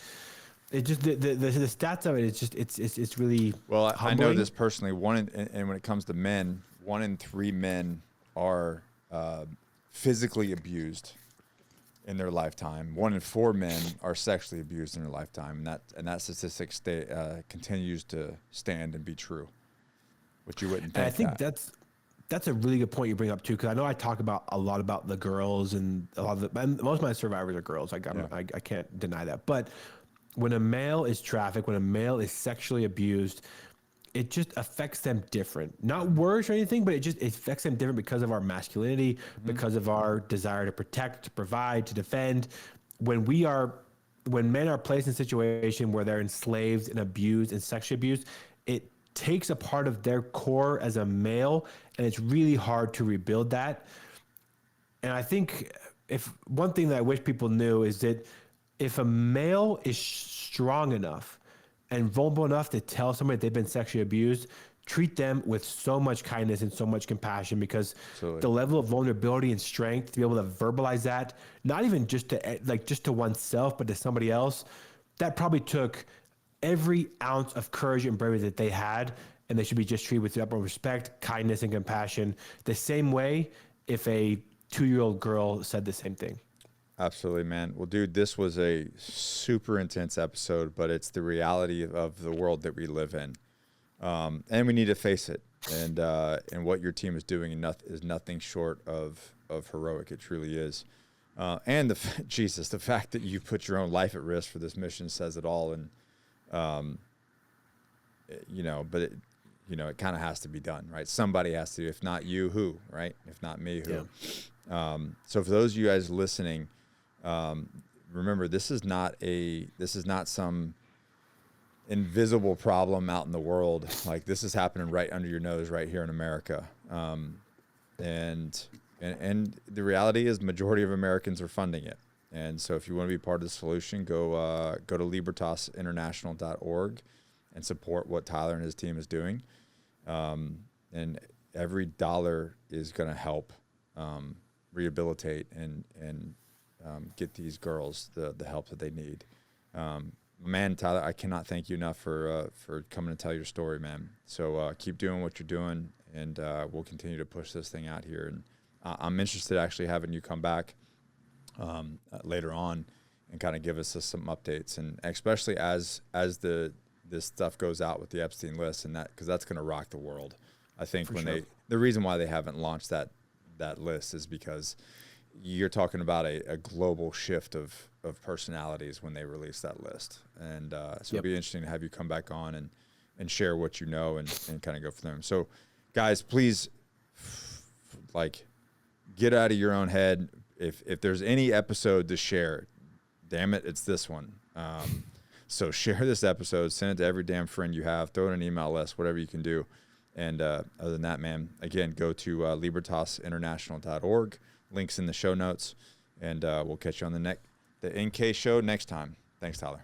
it just the stats of it, it's really well. humbling. I know this personally. And when it comes to men, 1 in 3 men are physically abused in their lifetime. 1 in 4 men are sexually abused in their lifetime, and that statistic continues to stand and be true. Which you wouldn't think. And I think that's a really good point you bring up too, because I know I talk about a lot about the girls, and and most of my survivors are girls. I can't deny that. But when a male is trafficked, when a male is sexually abused, it just affects them different. Not worse or anything, but it affects them different because of our masculinity, because of our desire to protect, to provide, to defend. When men are placed in a situation where they're enslaved and abused and sexually abused, it takes a part of their core as a male, and it's really hard to rebuild that. And I think if one thing that I wish people knew is that if a male is strong enough and vulnerable enough to tell somebody they've been sexually abused, treat them with so much kindness and so much compassion, because Absolutely. the level of vulnerability and strength to be able to verbalize that, not even just to oneself, but to somebody else, that probably took every ounce of courage and bravery that they had, and they should be just treated with the utmost respect, kindness, and compassion. The same way if a 2-year-old girl said the same thing. Absolutely, man. Well, dude, this was a super intense episode, but it's the reality of the world that we live in. And we need to face it. And what your team is doing is nothing short of heroic. It truly is. And the fact that you put your own life at risk for this mission says it all. And, but it kind of has to be done, right? Somebody has to. If not you, who, right? If not me, who? Yeah. So for those of you guys listening, remember, this is not some invisible problem out in the world. Like, this is happening right under your nose, right here in America. And the reality is, majority of Americans are funding it. And so if you want to be part of the solution, go to libertasinternational.org and support what Tyler and his team is doing. And every dollar is going to help rehabilitate and get these girls the help that they need. Man, Tyler, I cannot thank you enough for coming to tell your story, man. So keep doing what you're doing, and we'll continue to push this thing out here. And I'm interested actually having you come back later on and kind of give us some updates, and especially as this stuff goes out with the Epstein list, and because that's going to rock the world. I think the reason why they haven't launched that list is because you're talking about a global shift of personalities when they release that list. And so it'd be interesting to have you come back on and share what you know and kind of go from there. So guys, please get out of your own head. If there's any episode to share, damn it, it's this one. So share this episode, send it to every damn friend you have, throw it in an email list, whatever you can do. And other than that, man, again, go to libertasinternational.org. Links in the show notes, and we'll catch you on the NK show next time. Thanks, Tyler.